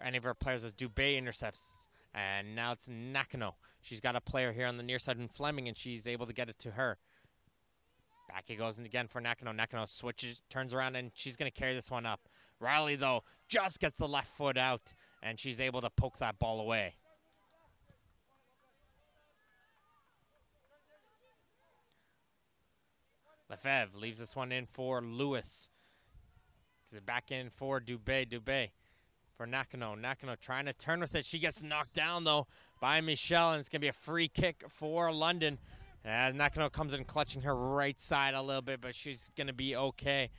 any of her players as Dubé intercepts. And now it's Nakano. She's got a player here on the near side in Fleming, and she's able to get it to her. Back it goes in again for Nakano. Nakano switches, turns around, and she's going to carry this one up. Riley, though, just gets the left foot out, and she's able to poke that ball away. Lefebvre leaves this one in for Lewis. Gives it back in for Dubé. Dubé for Nakano. Nakano trying to turn with it. She gets knocked down, though, by Michelle, and it's going to be a free kick for London. As Nakano comes in clutching her right side a little bit, but she's going to be okay.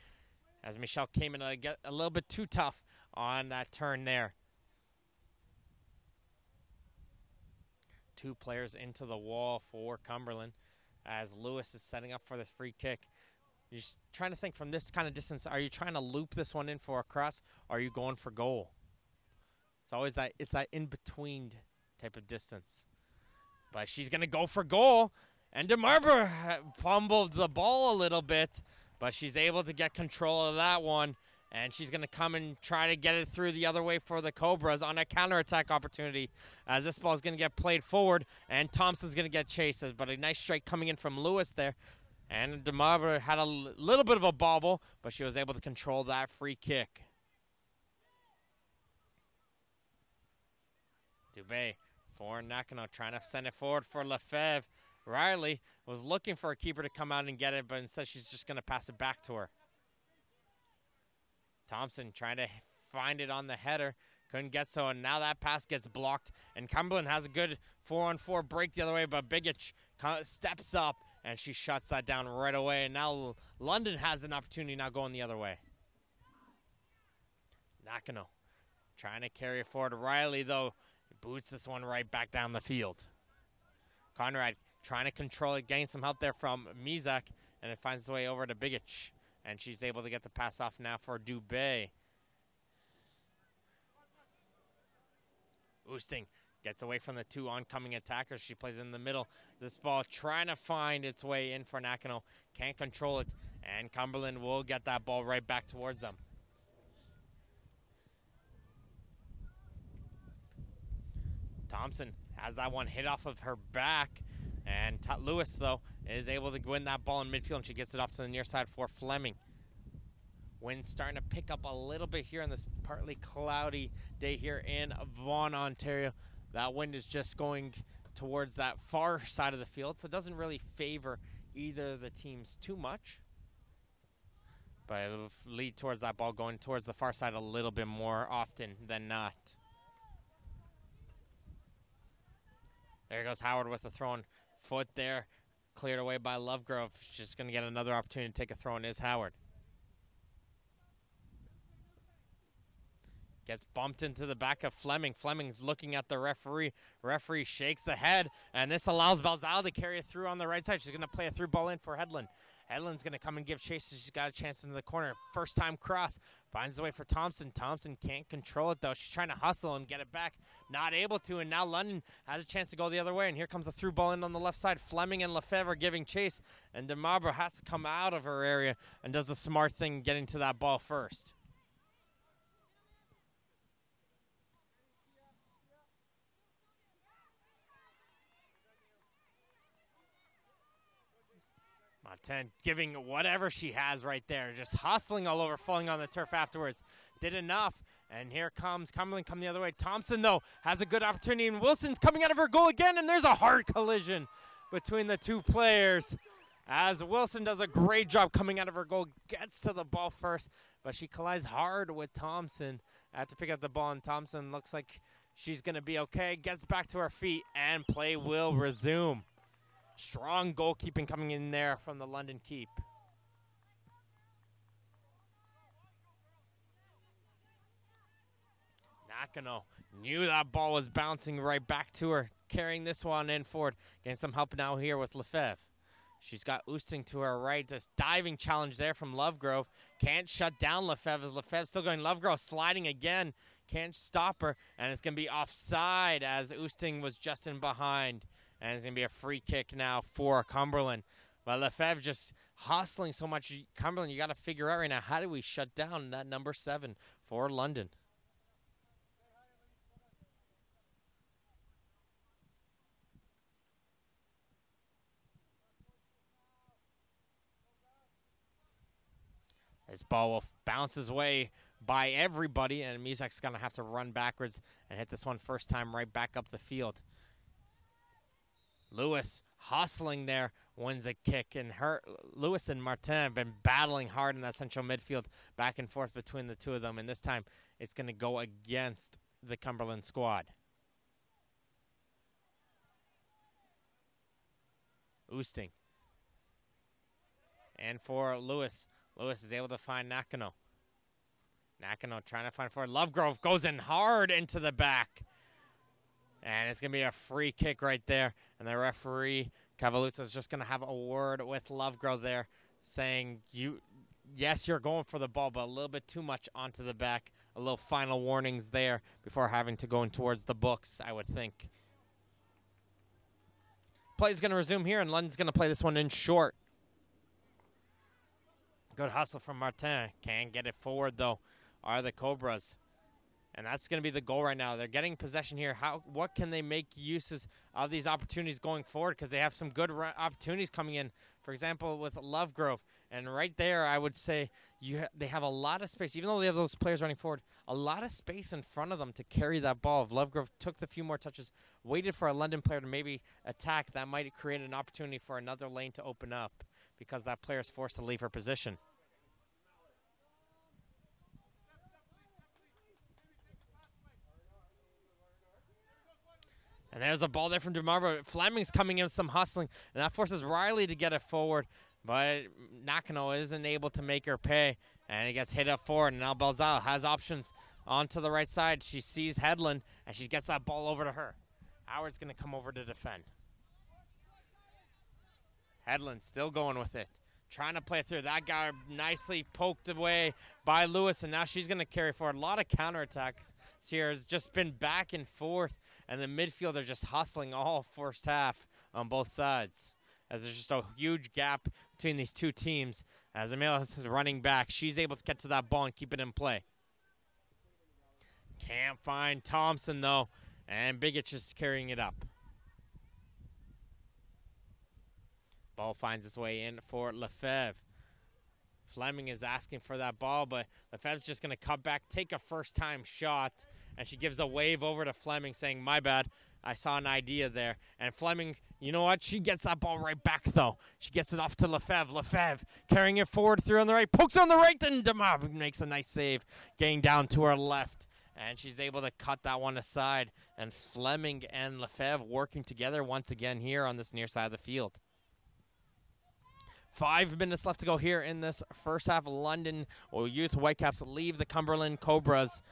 As Michelle came in to get a little bit too tough on that turn there. Two players into the wall for Cumberland as Lewis is setting up for this free kick. You're just trying to think from this kind of distance, are you trying to loop this one in for a cross, or are you going for goal? It's always that, it's that in-between type of distance. But she's going to go for goal. And DeMarber fumbled the ball a little bit, but she's able to get control of that one. And she's going to come and try to get it through the other way for the Cobras on a counterattack opportunity. As this ball is going to get played forward, and Thompson's going to get chased. But a nice strike coming in from Lewis there. And DeMarber had a little bit of a bobble, but she was able to control that free kick. Dubé for Nakano, trying to send it forward for Lefebvre. Riley was looking for a keeper to come out and get it, but instead she's just going to pass it back to her. Thompson trying to find it on the header. Couldn't get so, and now that pass gets blocked. And Cumberland has a good 4-on-4 break the other way, but Biggich steps up, and she shuts that down right away. And now London has an opportunity now going the other way. Nakano trying to carry it forward. Riley, though, boots this one right back down the field. Conrad trying to control it, gain some help there from Mizak, and it finds its way over to Biggich. And she's able to get the pass off now for Dubé. Oosting gets away from the two oncoming attackers. She plays in the middle. This ball trying to find its way in for Nakano. Can't control it. And Cumberland will get that ball right back towards them. Thompson has that one hit off of her back. And Lewis, though, is able to win that ball in midfield, and she gets it off to the near side for Fleming. Wind's starting to pick up a little bit here on this partly cloudy day here in Vaughan, Ontario. That wind is just going towards that far side of the field, so it doesn't really favor either of the teams too much. But it'll lead towards that ball going towards the far side a little bit more often than not. There goes Howard with a thrown foot there. Cleared away by Lovegrove. Just going to get another opportunity to take a throw, and is Howard. Gets bumped into the back of Fleming. Fleming's looking at the referee. Referee shakes the head, and this allows Balzal to carry it through on the right side. She's going to play a through ball in for Hedlund. Hedlund's going to come and give chase. She's got a chance into the corner. First time cross. Finds the way for Thompson. Thompson can't control it, though. She's trying to hustle and get it back. Not able to, and now London has a chance to go the other way, and here comes a through ball in on the left side. Fleming and Lefebvre giving chase, and DeMarbre has to come out of her area and does the smart thing getting to that ball first. Martin giving whatever she has right there, just hustling all over, falling on the turf afterwards. Did enough, and here comes Cumberland coming the other way. Thompson, though, has a good opportunity, and Wilson's coming out of her goal again, and there's a hard collision between the two players as Wilson does a great job coming out of her goal, gets to the ball first, but she collides hard with Thompson. Had to pick up the ball, and Thompson looks like she's going to be okay, gets back to her feet, and play will resume. Strong goalkeeping coming in there from the London Keep. Nakano knew that ball was bouncing right back to her, carrying this one in forward. Getting some help now here with Lefebvre. She's got Oosting to her right. This diving challenge there from Lovegrove. Can't shut down Lefebvre as Lefebvre's still going. Lovegrove sliding again. Can't stop her, and it's going to be offside as Oosting was just in behind. And it's going to be a free kick now for Cumberland. But Lefebvre just hustling so much. Cumberland, you got to figure out right now, how do we shut down that number 7 for London? This ball will bounce his way by everybody, and Muzak's going to have to run backwards and hit this one first time right back up the field. Lewis hustling there, wins a kick, and Lewis and Martin have been battling hard in that central midfield, back and forth between the two of them, and this time it's going to go against the Cumberland squad. Oosting. And for Lewis. Lewis is able to find Nakano. Nakano trying to find forward. Lovegrove goes in hard into the back. And it's going to be a free kick right there. And the referee, Cavaluzza, is just going to have a word with Lovegrove there, saying, yes, you're going for the ball, but a little bit too much onto the back. A little final warnings there before having to go in towards the books, I would think. Play's going to resume here, and London's going to play this one in short. Good hustle from Martin. Can't get it forward, though, are the Cobras. And that's going to be the goal right now. They're getting possession here. What can they make uses of these opportunities going forward? Because they have some good opportunities coming in. For example, with Lovegrove. And right there, I would say they have a lot of space. Even though they have those players running forward, a lot of space in front of them to carry that ball. If Lovegrove took the few more touches, waited for a London player to maybe attack, that might create an opportunity for another lane to open up because that player is forced to leave her position. And there's a ball there from DeMarbre. Fleming's coming in with some hustling, and that forces Riley to get it forward. But Nakano isn't able to make her pay, and he gets hit up forward. And now Balzal has options onto the right side. She sees Hedlund, and she gets that ball over to her. Howard's going to come over to defend. Hedlund still going with it. Trying to play through. That guy nicely poked away by Lewis, and now she's going to carry forward. A lot of counterattacks here. Has just been back and forth, and the midfield are just hustling all first half on both sides. As there's just a huge gap between these two teams. As Amelia is running back, she's able to get to that ball and keep it in play. Can't find Thompson, though, and Biggich is carrying it up. Ball finds its way in for Lefebvre. Fleming is asking for that ball, but Lefebvre's just going to cut back, take a first-time shot, and she gives a wave over to Fleming saying, my bad, I saw an idea there. And Fleming, you know what? She gets that ball right back, though. She gets it off to Lefebvre. Lefebvre carrying it forward through on the right, pokes on the right, and Demab makes a nice save, getting down to her left. And she's able to cut that one aside. And Fleming and Lefebvre working together once again here on this near side of the field. 5 minutes left to go here in this first half. London Youth Whitecaps leave the Cumberland Cobras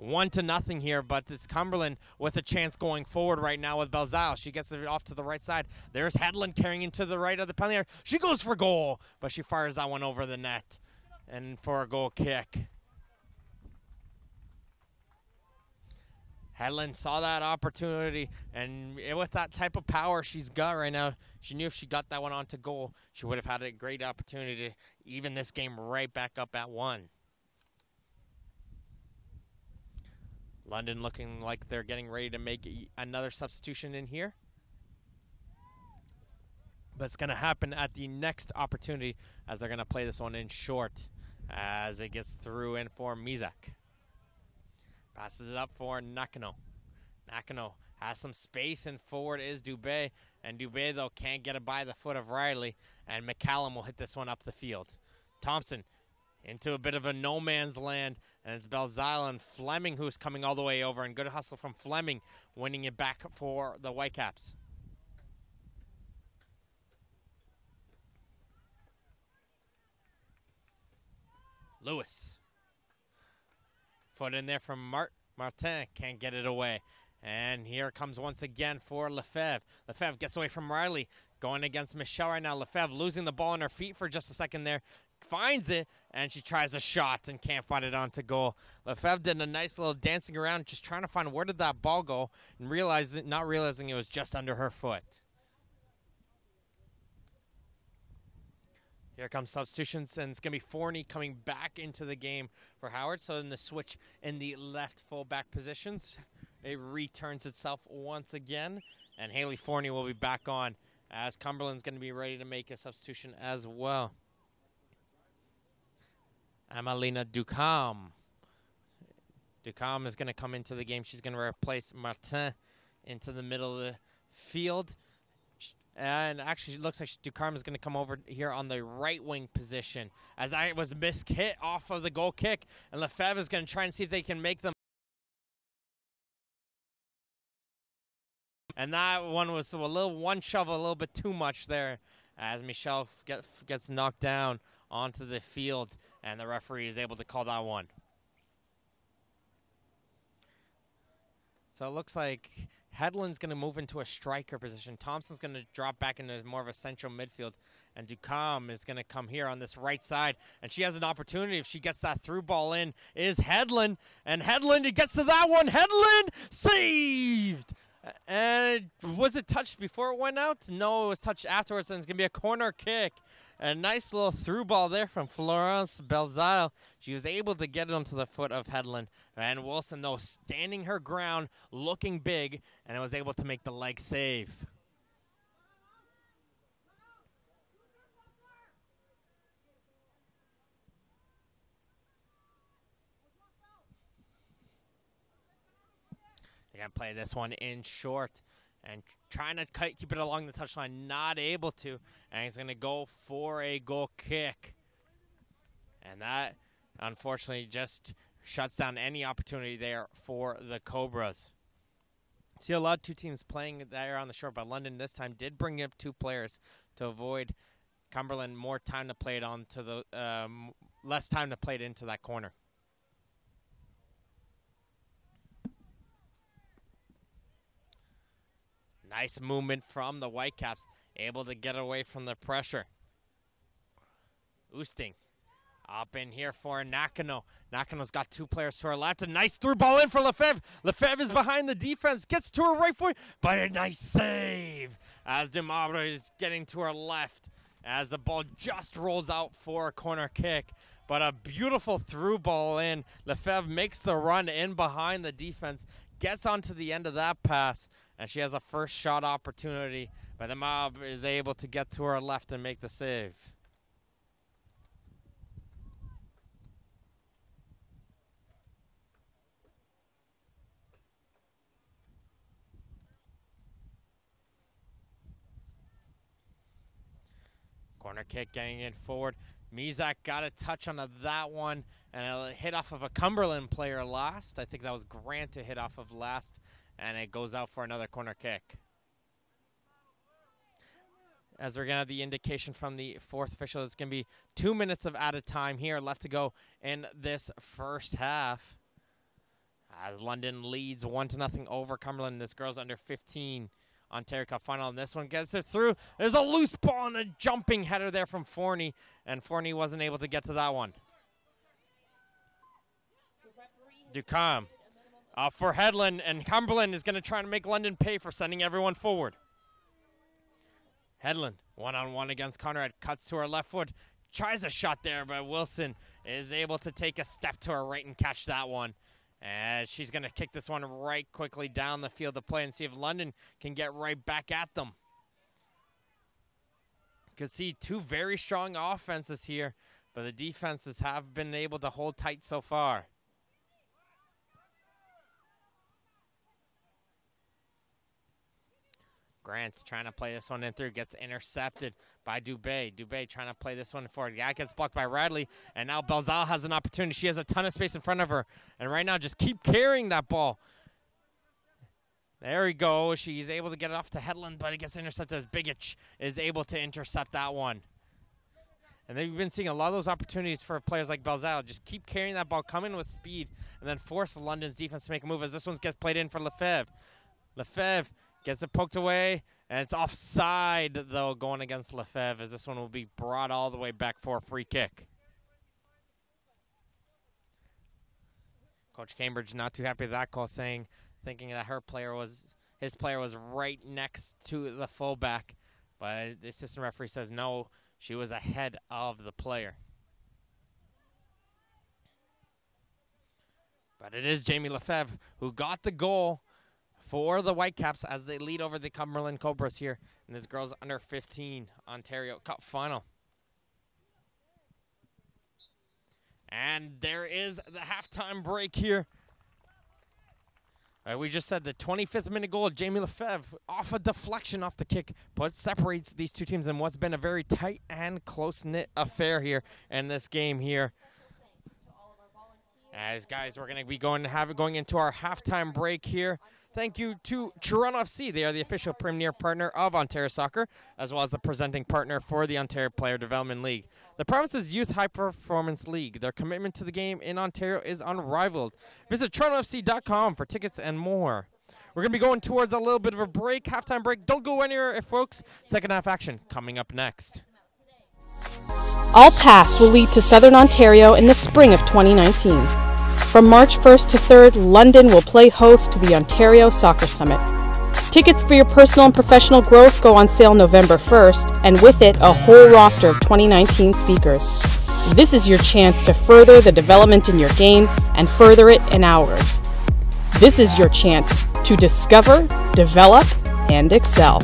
1-0 here, but it's Cumberland with a chance going forward right now with Belzile. She gets it off to the right side. There's Hedlund carrying into the right of the penalty area. She goes for goal, but she fires that one over the net and for a goal kick. Hedlund saw that opportunity, and with that type of power she's got right now, she knew if she got that one onto goal, she would have had a great opportunity to even this game right back up at 1. London looking like they're getting ready to make another substitution in here. But it's going to happen at the next opportunity as they're going to play this one in short as it gets through in for Mizak. Passes it up for Nakano. Nakano has some space, and forward is Dubé. And Dubé, though, can't get it by the foot of Riley. And McCallum will hit this one up the field. Thompson into a bit of a no man's land. And it's Belzile and Fleming who's coming all the way over. And good hustle from Fleming, winning it back for the Whitecaps. Lewis. Foot in there from Martin. Can't get it away. And here comes once again for Lefebvre. Lefebvre gets away from Riley. Going against Michelle right now. Lefebvre losing the ball on her feet for just a second there. Finds it, and she tries a shot and can't find it onto goal. Lefebvre did a nice little dancing around, just trying to find where did that ball go, and not realizing it was just under her foot. Here comes substitutions, and it's going to be Forney coming back into the game for Howard. So in the switch in the left fullback positions, it returns itself once again, and Haley Forney will be back on as Cumberland's going to be ready to make a substitution as well. Amalina Ducam. Ducam is going to come into the game. She's going to replace Martin into the middle of the field. And actually, it looks like Ducam is going to come over here on the right wing position as I was hit off of the goal kick. And Lefebvre is going to try and see if they can make them. And that one was a little one shove, a little bit too much there as Michelle gets knocked down onto the field. And the referee is able to call that one. So it looks like Hedlund's going to move into a striker position. Thompson's going to drop back into more of a central midfield. And Ducam is going to come here on this right side. And she has an opportunity if she gets that through ball in. Is Hedlund. And Hedlund, it gets to that one. Hedlund saved. And was it touched before it went out? No, it was touched afterwards. And it's going to be a corner kick. A nice little through ball there from Florence Belzile. She was able to get it onto the foot of Hedlund. And Wilson, though, standing her ground, looking big, and was able to make the leg save. They're going to play this one in short. And trying to keep it along the touchline, not able to. And he's going to go for a goal kick. And that, unfortunately, just shuts down any opportunity there for the Cobras. See a lot of two teams playing there on the short, but London this time did bring up 2 players to avoid Cumberland more time to play it on to the less time to play it into that corner. Nice movement from the Whitecaps, able to get away from the pressure. Oosting up in here for Nakano. Nakano's got 2 players to her left. A nice through ball in for Lefebvre. Lefebvre is behind the defense, gets to her right foot, but a nice save as Demabra is getting to her left as the ball just rolls out for a corner kick. But a beautiful through ball in. Lefebvre makes the run in behind the defense, gets onto the end of that pass, and she has a first shot opportunity, but the mob is able to get to her left and make the save. Corner kick getting it forward. Mizak got a touch on that one, and it hit off of a Cumberland player last. I think that was Grant to hit off of last, and it goes out for another corner kick. As we're going to have the indication from the fourth official, it's going to be 2 minutes of added time here left to go in this first half. As London leads 1-0 over Cumberland. This girl's under 15 Ontario Cup final, and this one gets it through. There's a loose ball and a jumping header there from Forney, and Forney wasn't able to get to that one. Ducombe for Headland, and Cumberland is going to try to make London pay for sending everyone forward. Headland, one-on-one against Conrad, cuts to her left foot, tries a shot there, but Wilson is able to take a step to her right and catch that one. And she's going to kick this one right quickly down the field of play and see if London can get right back at them. You can see two very strong offenses here, but the defenses have been able to hold tight so far. Grant trying to play this one in through, gets intercepted by Dubé. Dubé trying to play this one forward. Yeah, gets blocked by Radley, and now Belzal has an opportunity. She has a ton of space in front of her, and right now just keep carrying that ball. There we go. She's able to get it off to Headland, but it gets intercepted as Bigic is able to intercept that one. And then we've been seeing a lot of those opportunities for players like Belzal. Just keep carrying that ball, come in with speed, and then force London's defense to make a move as this one gets played in for Lefebvre. Lefebvre gets it poked away, and it's offside, though, going against Lefebvre, as this one will be brought all the way back for a free kick. Coach Cambridge not too happy with that call, thinking that his player was right next to the fullback, but the assistant referee says no, she was ahead of the player. But it is Jamie Lefebvre who got the goal for the Whitecaps as they lead over the Cumberland Cobras here in this girls under 15 Ontario Cup final. And there is the halftime break here. We just said the 25th minute goal of Jamie Lefebvre off a deflection off the kick, but separates these two teams in what's been a very tight and close-knit affair here in this game here. As guys, we're going to be going into our halftime break here. Thank you to Toronto FC. They are the official premier partner of Ontario Soccer, as well as the presenting partner for the Ontario Player Development League. The Province's Youth High Performance League. Their commitment to the game in Ontario is unrivaled. Visit TorontoFC.com for tickets and more. We're going to be going towards a little bit of a break, halftime break. Don't go anywhere, folks. Second half action coming up next. All paths will lead to Southern Ontario in the spring of 2019. From March 1st to 3rd, London will play host to the Ontario Soccer Summit. Tickets for your personal and professional growth go on sale November 1st, and with it, a whole roster of 2019 speakers. This is your chance to further the development in your game and further it in ours. This is your chance to discover, develop, and excel.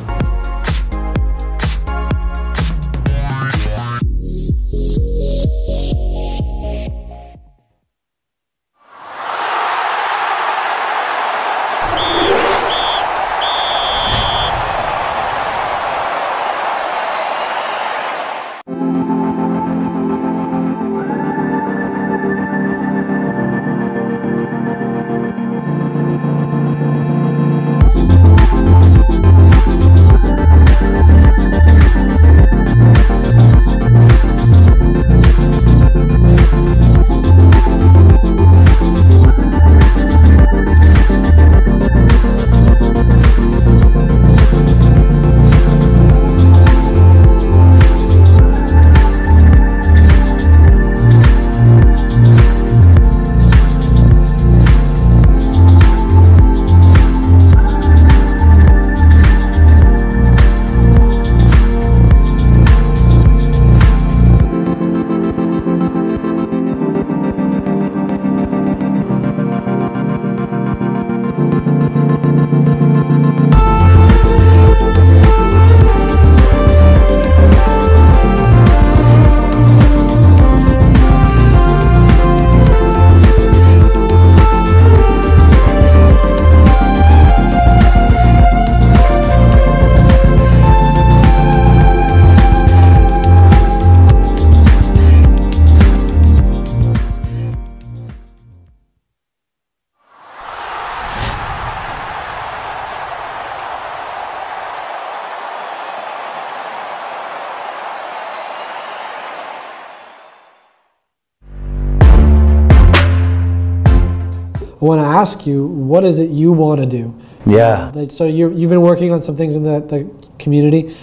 I want to ask you, what is it you want to do? Yeah. So you've been working on some things in the community,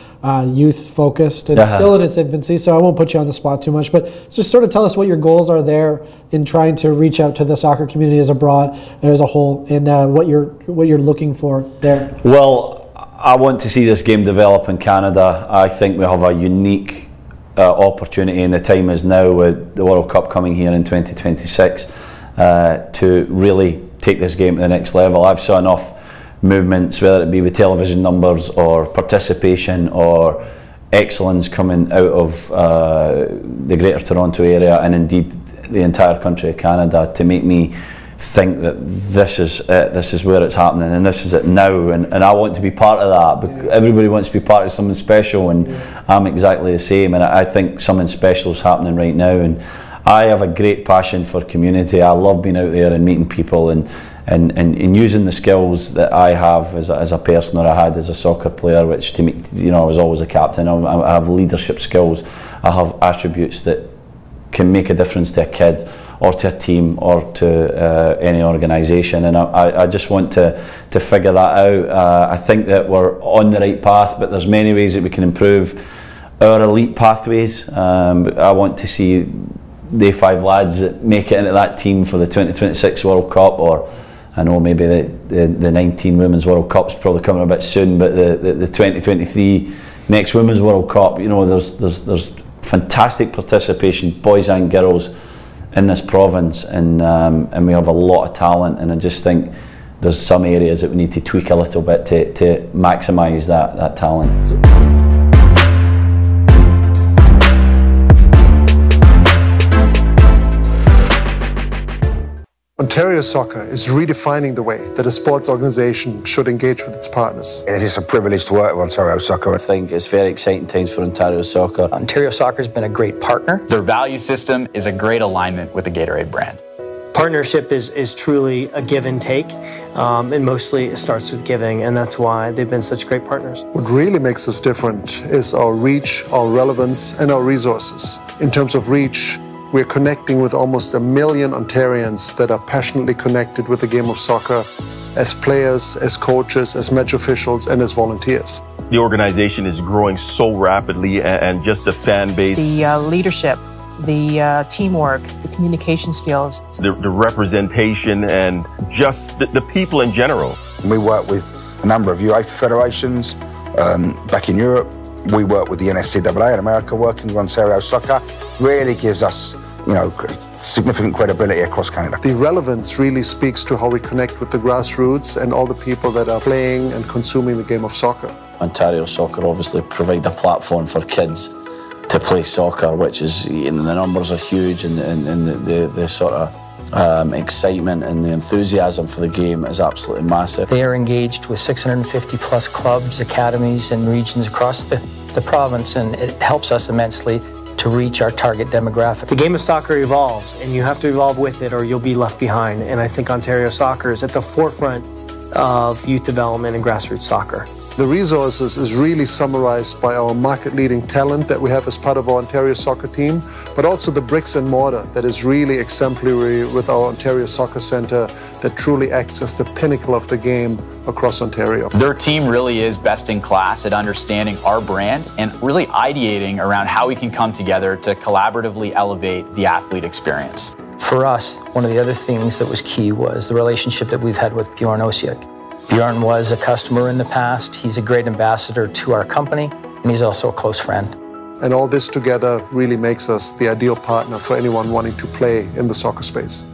youth focused, and it's still in its infancy, so I won't put you on the spot too much, but just sort of tell us what your goals are there in trying to reach out to the soccer community as a whole, and what you're looking for there. Well, I want to see this game develop in Canada. I think we have a unique opportunity, and the time is now with the World Cup coming here in 2026 to really take this game to the next level. I've saw enough movements, whether it be with television numbers or participation or excellence coming out of the Greater Toronto area and indeed the entire country of Canada, to make me think that this is where it's happening and this is it now, and I want to be part of that, because everybody wants to be part of something special, and I'm exactly the same, and I think something special is happening right now, and I have a great passion for community. I love being out there and meeting people and using the skills that I have as a person, or I had as a soccer player, which to me, I was always a captain. I have leadership skills. I have attributes that can make a difference to a kid or to a team or to any organisation, and I just want to figure that out. I think that we're on the right path, but there's many ways that we can improve our elite pathways. I want to see the 5 lads that make it into that team for the 2026 World Cup, or I know maybe the 19 Women's World Cup's probably coming a bit soon, but the 2023 next Women's World Cup, there's fantastic participation, boys and girls, in this province, and we have a lot of talent, and I just think there's some areas that we need to tweak a little bit to maximise that talent. Ontario Soccer is redefining the way that a sports organisation should engage with its partners. It is a privilege to work with Ontario Soccer. I think it's very exciting times for Ontario Soccer. Ontario Soccer has been a great partner. Their value system is a great alignment with the Gatorade brand. Partnership is truly a give and take, and mostly it starts with giving, and that's why they've been such great partners. What really makes us different is our reach, our relevance, and our resources. In terms of reach, we're connecting with almost 1 million Ontarians that are passionately connected with the game of soccer as players, as coaches, as match officials, and as volunteers. The organization is growing so rapidly, and just the fan base. The leadership, the teamwork, the communication skills. The representation, and just the people in general. We work with a number of UEFA federations back in Europe. We work with the NCAA in America, working with Ontario Soccer. Really gives us, significant credibility across Canada. The relevance really speaks to how we connect with the grassroots and all the people that are playing and consuming the game of soccer. Ontario Soccer obviously provide a platform for kids to play soccer, which is, the numbers are huge, and the sort of excitement and the enthusiasm for the game is absolutely massive. They are engaged with 650 plus clubs, academies, and regions across the province, and it helps us immensely to reach our target demographic. The game of soccer evolves, and you have to evolve with it or you'll be left behind, and I think Ontario Soccer is at the forefront of youth development and grassroots soccer. The resources is really summarized by our market-leading talent that we have as part of our Ontario Soccer team, but also the bricks and mortar that is really exemplary with our Ontario Soccer Centre that truly acts as the pinnacle of the game across Ontario. Their team really is best in class at understanding our brand and really ideating around how we can come together to collaboratively elevate the athlete experience. For us, one of the other things that was key was the relationship that we've had with Bjorn Osiek. Bjorn was a customer in the past, he's a great ambassador to our company, and he's also a close friend. And all this together really makes us the ideal partner for anyone wanting to play in the soccer space.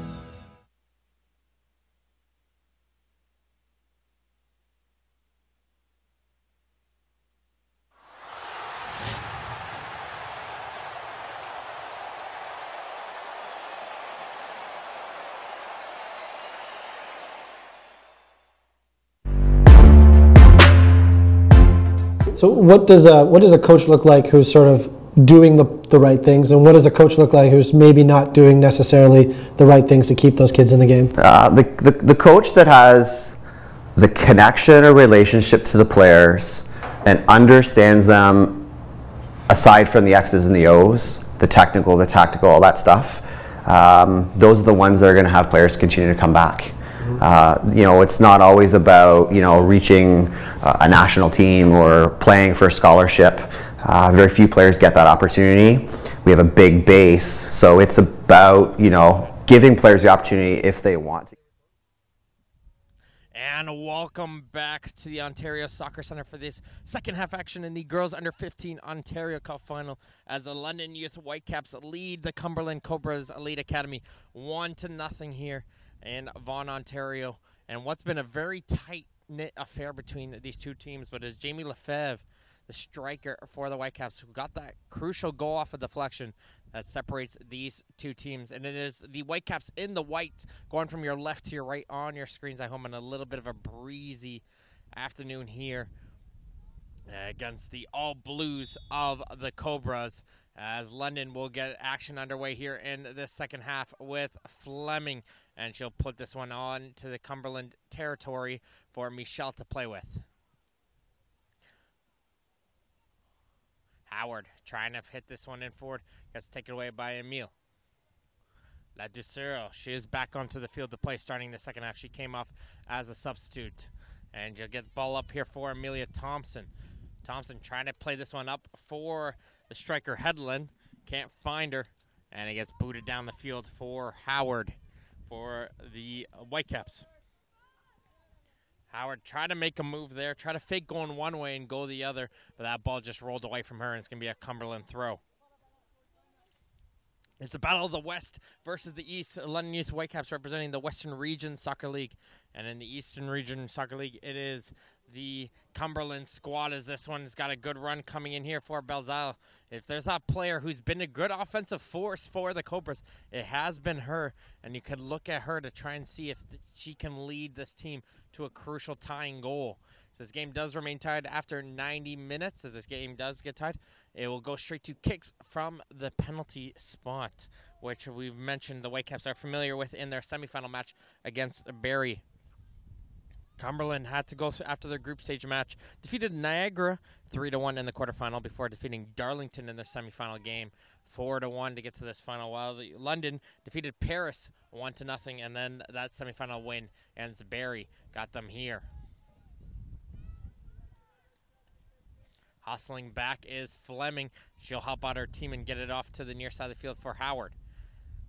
So what does a coach look like who's sort of doing the right things, and what does a coach look like who's maybe not doing necessarily the right things to keep those kids in the game? The coach that has the connection or relationship to the players and understands them aside from the X's and the O's, the technical, the tactical, all that stuff, those are the ones that are going to have players continue to come back. You know, it's not always about, you know, reaching a national team or playing for a scholarship. Very few players get that opportunity. We have a big base, so it's about, you know, giving players the opportunity if they want to. And welcome back to the Ontario Soccer Centre for this second half action in the Girls Under 15 Ontario Cup Final as the London Youth Whitecaps lead the Cumberland Cobras Elite Academy 1-0 here in Vaughan, Ontario. And what's been a very tight-knit affair between these two teams, but as Jamie Lefebvre, the striker for the Whitecaps, who got that crucial goal off a deflection that separates these two teams. And it is the Whitecaps in the white, going from your left to your right on your screens at home on a little bit of a breezy afternoon here against the All Blues of the Cobras, as London will get action underway here in the second half with Fleming, and she'll put this one on to the Cumberland territory for Michelle to play with. Howard trying to hit this one in forward. Gets taken away by Emile. Ladouceur, she is back onto the field to play starting the second half. She came off as a substitute. And you'll get the ball up here for Amelia Thompson. Thompson trying to play this one up for the striker Hedlund. Can't find her. And it gets booted down the field for Howard for the Whitecaps. Howard tried to make a move there, try to fake going one way and go the other, but that ball just rolled away from her, and it's going to be a Cumberland throw. It's the Battle of the West versus the East. London Youth Whitecaps representing the Western Region Soccer League. And in the Eastern Region Soccer League, it is the Cumberland squad, as this one's got a good run coming in here for Belzile. If there's a player who's been a good offensive force for the Cobras, it has been her. And you could look at her to try and see if she can lead this team to a crucial tying goal. So this game does remain tied after 90 minutes. As this game does get tied, it will go straight to kicks from the penalty spot, which we've mentioned the Whitecaps are familiar with in their semifinal match against Barrie. Cumberland had to go after their group stage match, defeated Niagara 3-1 in the quarterfinal before defeating Darlington in their semifinal game 4-1 to get to this final, while London defeated Paris 1-0, and then that semifinal win ends Barrie got them here. Hustling back is Fleming. She'll help out her team and get it off to the near side of the field for Howard.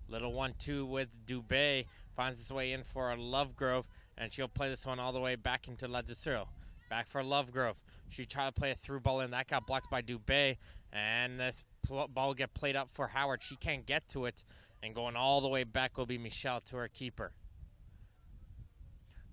Little 1-2 with Dubé. Finds his way in for Lovegrove, and she'll play this one all the way back into Ladouceur. Back for Lovegrove. She tried to play a through ball in. That got blocked by Dubé, and this ball will get played up for Howard. She can't get to it, and going all the way back will be Michelle to her keeper.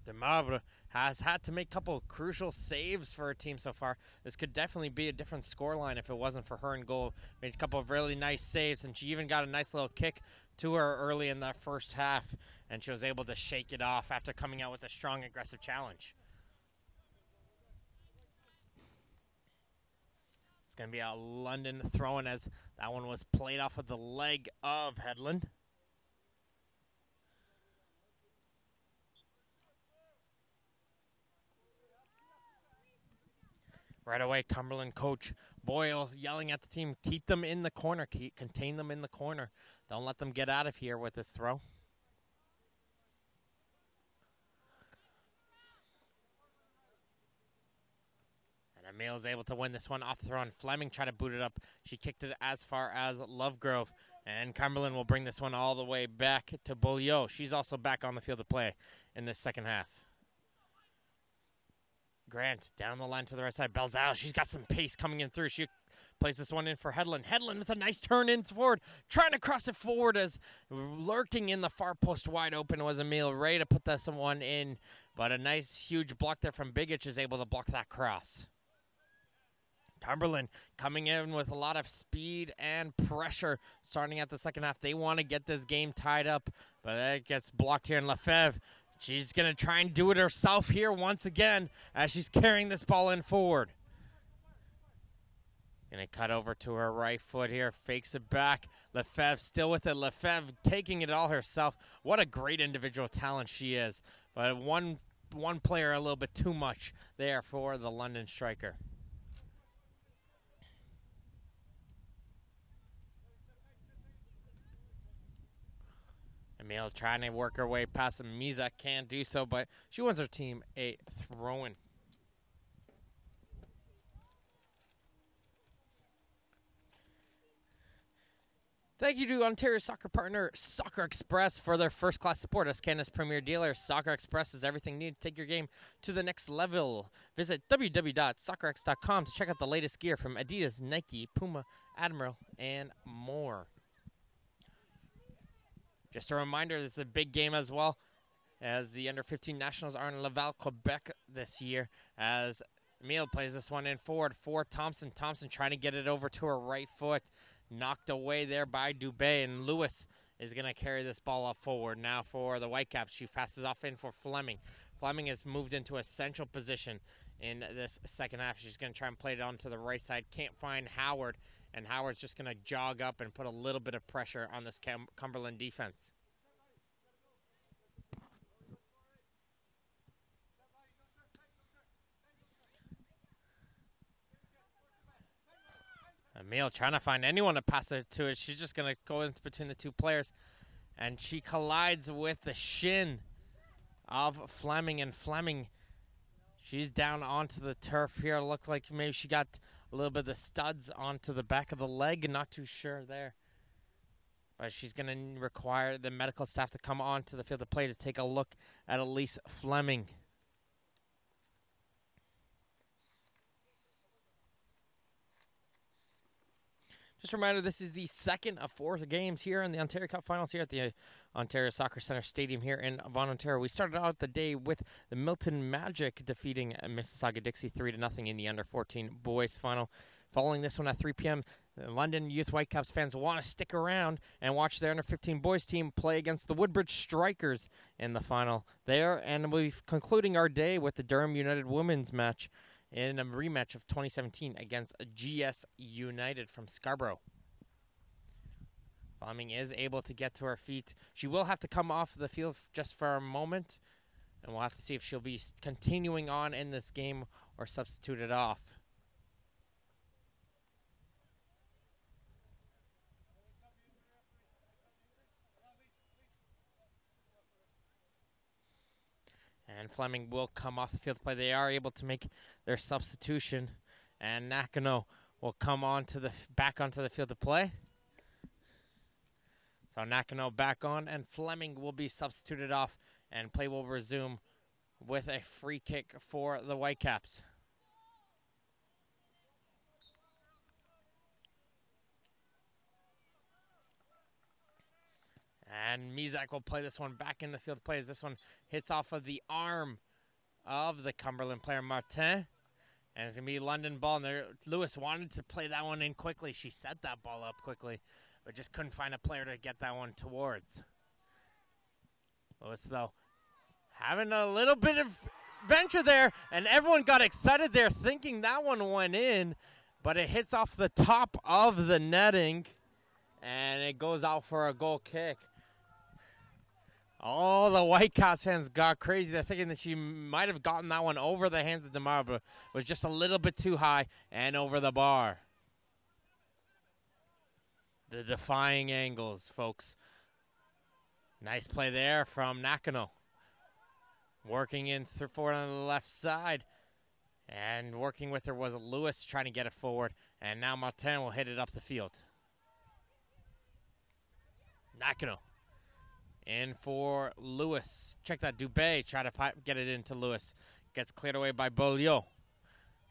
Demarbre has had to make a couple of crucial saves for her team so far. This could definitely be a different scoreline if it wasn't for her in goal. Made a couple of really nice saves, and she even got a nice little kick to her early in that first half, and she was able to shake it off after coming out with a strong, aggressive challenge. It's going to be a London throw-in, as that one was played off of the leg of Hedlund. Right away, Cumberland coach Boyle yelling at the team, keep them in the corner, contain them in the corner. Don't let them get out of here with this throw. And Emile is able to win this one off the throw, and Fleming tried to boot it up. She kicked it as far as Lovegrove, and Cumberland will bring this one all the way back to Beaulieu. She's also back on the field to play in this second half. Grant down the line to the right side. Belzile, she's got some pace coming in through. She plays this one in for Hedlund. Hedlund with a nice turn in forward, trying to cross it forward, as lurking in the far post wide open was Emile, ready to put this one in. But a nice huge block there from Bigich is able to block that cross. Cumberland coming in with a lot of speed and pressure starting at the second half. They want to get this game tied up, but that gets blocked here in Lefebvre. She's going to try and do it herself here once again as she's carrying this ball in forward. Going to cut over to her right foot here, fakes it back. Lefebvre still with it. Lefebvre taking it all herself. What a great individual talent she is. But one player a little bit too much there for the London striker. Emil trying to work her way past Misa, can't do so, but she wins her team a throw-in. Thank you to Ontario soccer partner Soccer Express for their first-class support as Canada's premier dealer. Soccer Express is everything needed to take your game to the next level. Visit www.soccerx.com to check out the latest gear from Adidas, Nike, Puma, Admiral, and more. Just a reminder, this is a big game as well, as the under-15 nationals are in Laval, Quebec this year, as Emil plays this one in forward for Thompson. Thompson trying to get it over to her right foot. Knocked away there by Dubé, and Lewis is going to carry this ball up forward. Now for the Whitecaps, she passes off in for Fleming. Fleming has moved into a central position in this second half. She's going to try and play it onto the right side. Can't find Howard, and Howard's just going to jog up and put a little bit of pressure on this Cumberland defense. Emil trying to find anyone to pass it to. She's just going to go in between the two players. And she collides with the shin of Fleming. And Fleming, she's down onto the turf here. Looked like maybe she got a little bit of the studs onto the back of the leg. Not too sure there. But she's going to require the medical staff to come onto the field of play to take a look at Elise Fleming. Just a reminder, this is the second of 4 games here in the Ontario Cup Finals here at the Ontario Soccer Centre Stadium here in Vaughan, Ontario. We started out the day with the Milton Magic defeating Mississauga-Dixie 3-0 in the under-14 boys final. Following this one at 3 p.m., the London Youth Whitecaps fans want to stick around and watch their under-15 boys team play against the Woodbridge Strikers in the final there. And we're concluding our day with the Durham United women's match in a rematch of 2017 against GS United from Scarborough. Fleming is able to get to her feet. She will have to come off the field just for a moment, and we'll have to see if she'll be continuing on in this game or substituted off. And Fleming will come off the field to play. They are able to make their substitution. And Nakano will come back onto the field to play. So Nakano back on, and Fleming will be substituted off, and play will resume with a free kick for the Whitecaps. And Mizak will play this one back in the field to play as this one hits off of the arm of the Cumberland player, Martin. And it's going to be London ball. And Lewis wanted to play that one in quickly. She set that ball up quickly, but just couldn't find a player to get that one towards. Lewis, though, having a little bit of venture there, and everyone got excited there thinking that one went in, but it hits off the top of the netting, and it goes out for a goal kick. All the Whitecaps fans got crazy. They're thinking that she might have gotten that one over the hands of DeMar, but was just a little bit too high and over the bar. The defying angles, folks. Nice play there from Nakano. Working in forward on the left side. And working with her was Lewis trying to get it forward. And now Martin will hit it up the field. Nakano. In for Lewis. Check that. Dubé try to get it into Lewis. Gets cleared away by Beaulieu.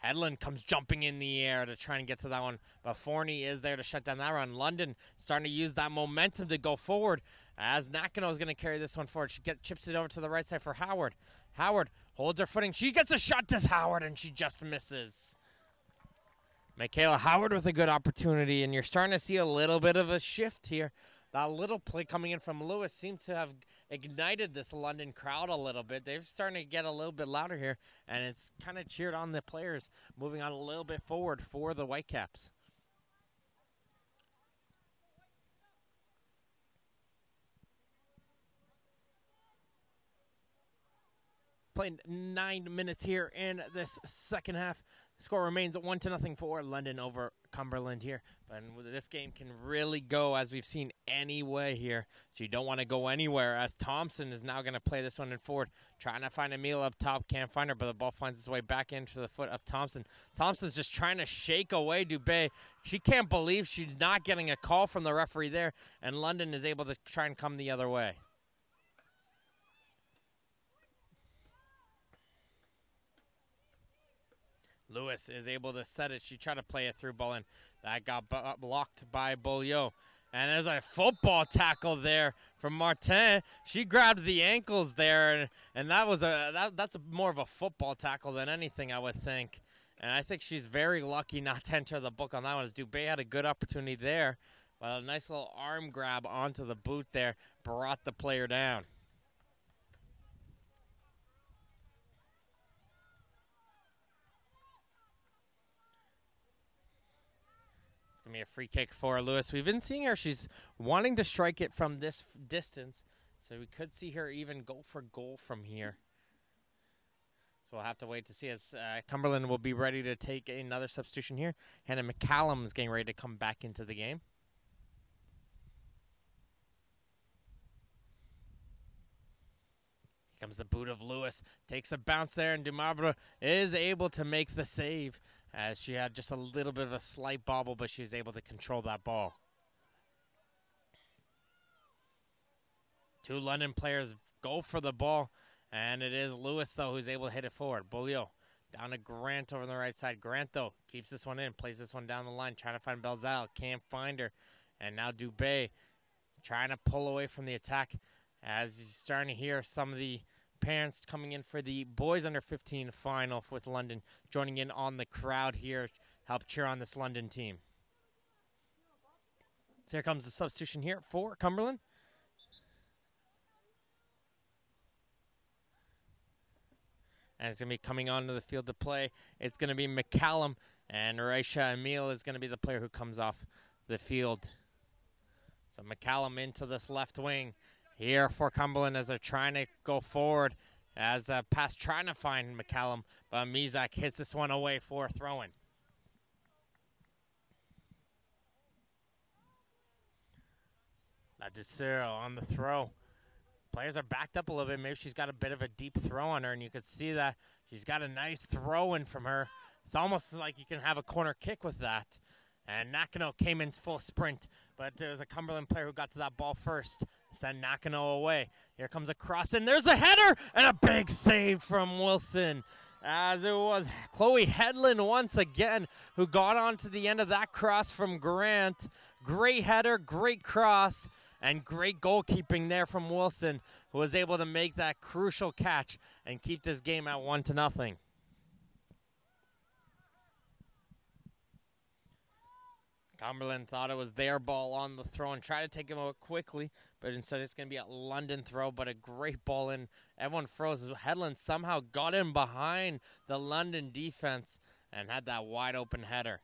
Hedlund comes jumping in the air to try and get to that one. But Forney is there to shut down that run. London starting to use that momentum to go forward as Nakano is going to carry this one forward. She chips it over to the right side for Howard. Howard holds her footing. She gets a shot to Howard, and she just misses. Michaela Howard with a good opportunity, and you're starting to see a little bit of a shift here. That little play coming in from Lewis seemed to have ignited this London crowd a little bit. They're starting to get a little bit louder here, and it's kind of cheered on the players moving on a little bit forward for the Whitecaps. Playing 9 minutes here in this second half. Score remains at 1-0 for London over Cumberland here. But this game can really go, as we've seen, any way here. So you don't want to go anywhere, as Thompson is now going to play this one in forward. Trying to find Emil up top. Can't find her, but the ball finds its way back into the foot of Thompson. Thompson's just trying to shake away Dubé. She can't believe she's not getting a call from the referee there, and London is able to try and come the other way. Lewis is able to set it. She tried to play a through ball in. That got blocked by Beaulieu. And there's a football tackle there from Martin. She grabbed the ankles there, and that was that's more of a football tackle than anything, I would think. And I think she's very lucky not to enter the book on that one, as Dubé had a good opportunity there. But a nice little arm grab onto the boot there brought the player down. Going to be a free kick for Lewis. We've been seeing her. She's wanting to strike it from this distance, so we could see her even go for goal from here. So we'll have to wait to see, as Cumberland will be ready to take another substitution here. Hannah McCallum is getting ready to come back into the game. Here comes the boot of Lewis. Takes a bounce there, and Dumarbre is able to make the save, as she had just a little bit of a slight bobble, but she was able to control that ball. Two London players go for the ball, and it is Lewis, though, who's able to hit it forward. Beaulieu down to Grant over on the right side. Grant, though, keeps this one in, plays this one down the line, trying to find Belzal. Can't find her. And now Dubé trying to pull away from the attack, as he's starting to hear some of the parents coming in for the boys under 15 final with London, joining in on the crowd here, help cheer on this London team. So here comes the substitution here for Cumberland. And it's going to be coming onto the field to play. It's going to be McCallum, and Raisha Emil is going to be the player who comes off the field. So McCallum into this left wing here for Cumberland, as they're trying to go forward, as a pass trying to find McCallum, but Mizak hits this one away for a throw-in. Ladouceur on the throw. Players are backed up a little bit. Maybe she's got a bit of a deep throw on her, and you could see that she's got a nice throw-in from her. It's almost like you can have a corner kick with that. And Nakano came in full sprint, but there was a Cumberland player who got to that ball first. Send Nakano away. Here comes a cross, and there's a header, and a big save from Wilson. As it was Chloe Headland once again who got onto the end of that cross from Grant. Great header, great cross, and great goalkeeping there from Wilson, who was able to make that crucial catch and keep this game at 1-0. Cumberland thought it was their ball on the throw and tried to take him out quickly, but instead it's going to be a London throw, but a great ball in. Everyone froze. Headland somehow got him behind the London defense and had that wide open header.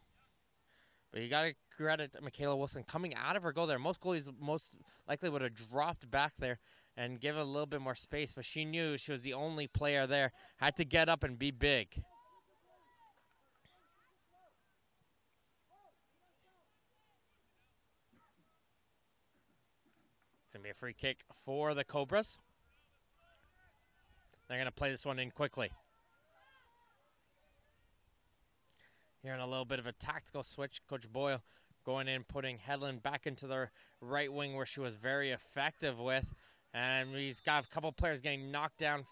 But you got to credit Michaela Wilson coming out of her goal there. Most goalies most likely would have dropped back there and give it a little bit more space, but she knew she was the only player there, had to get up and be big. It's going to be a free kick for the Cobras. They're going to play this one in quickly. Here in a little bit of a tactical switch, Coach Boyle going in, putting Headland back into the right wing where she was very effective with. And he's got a couple players getting knocked down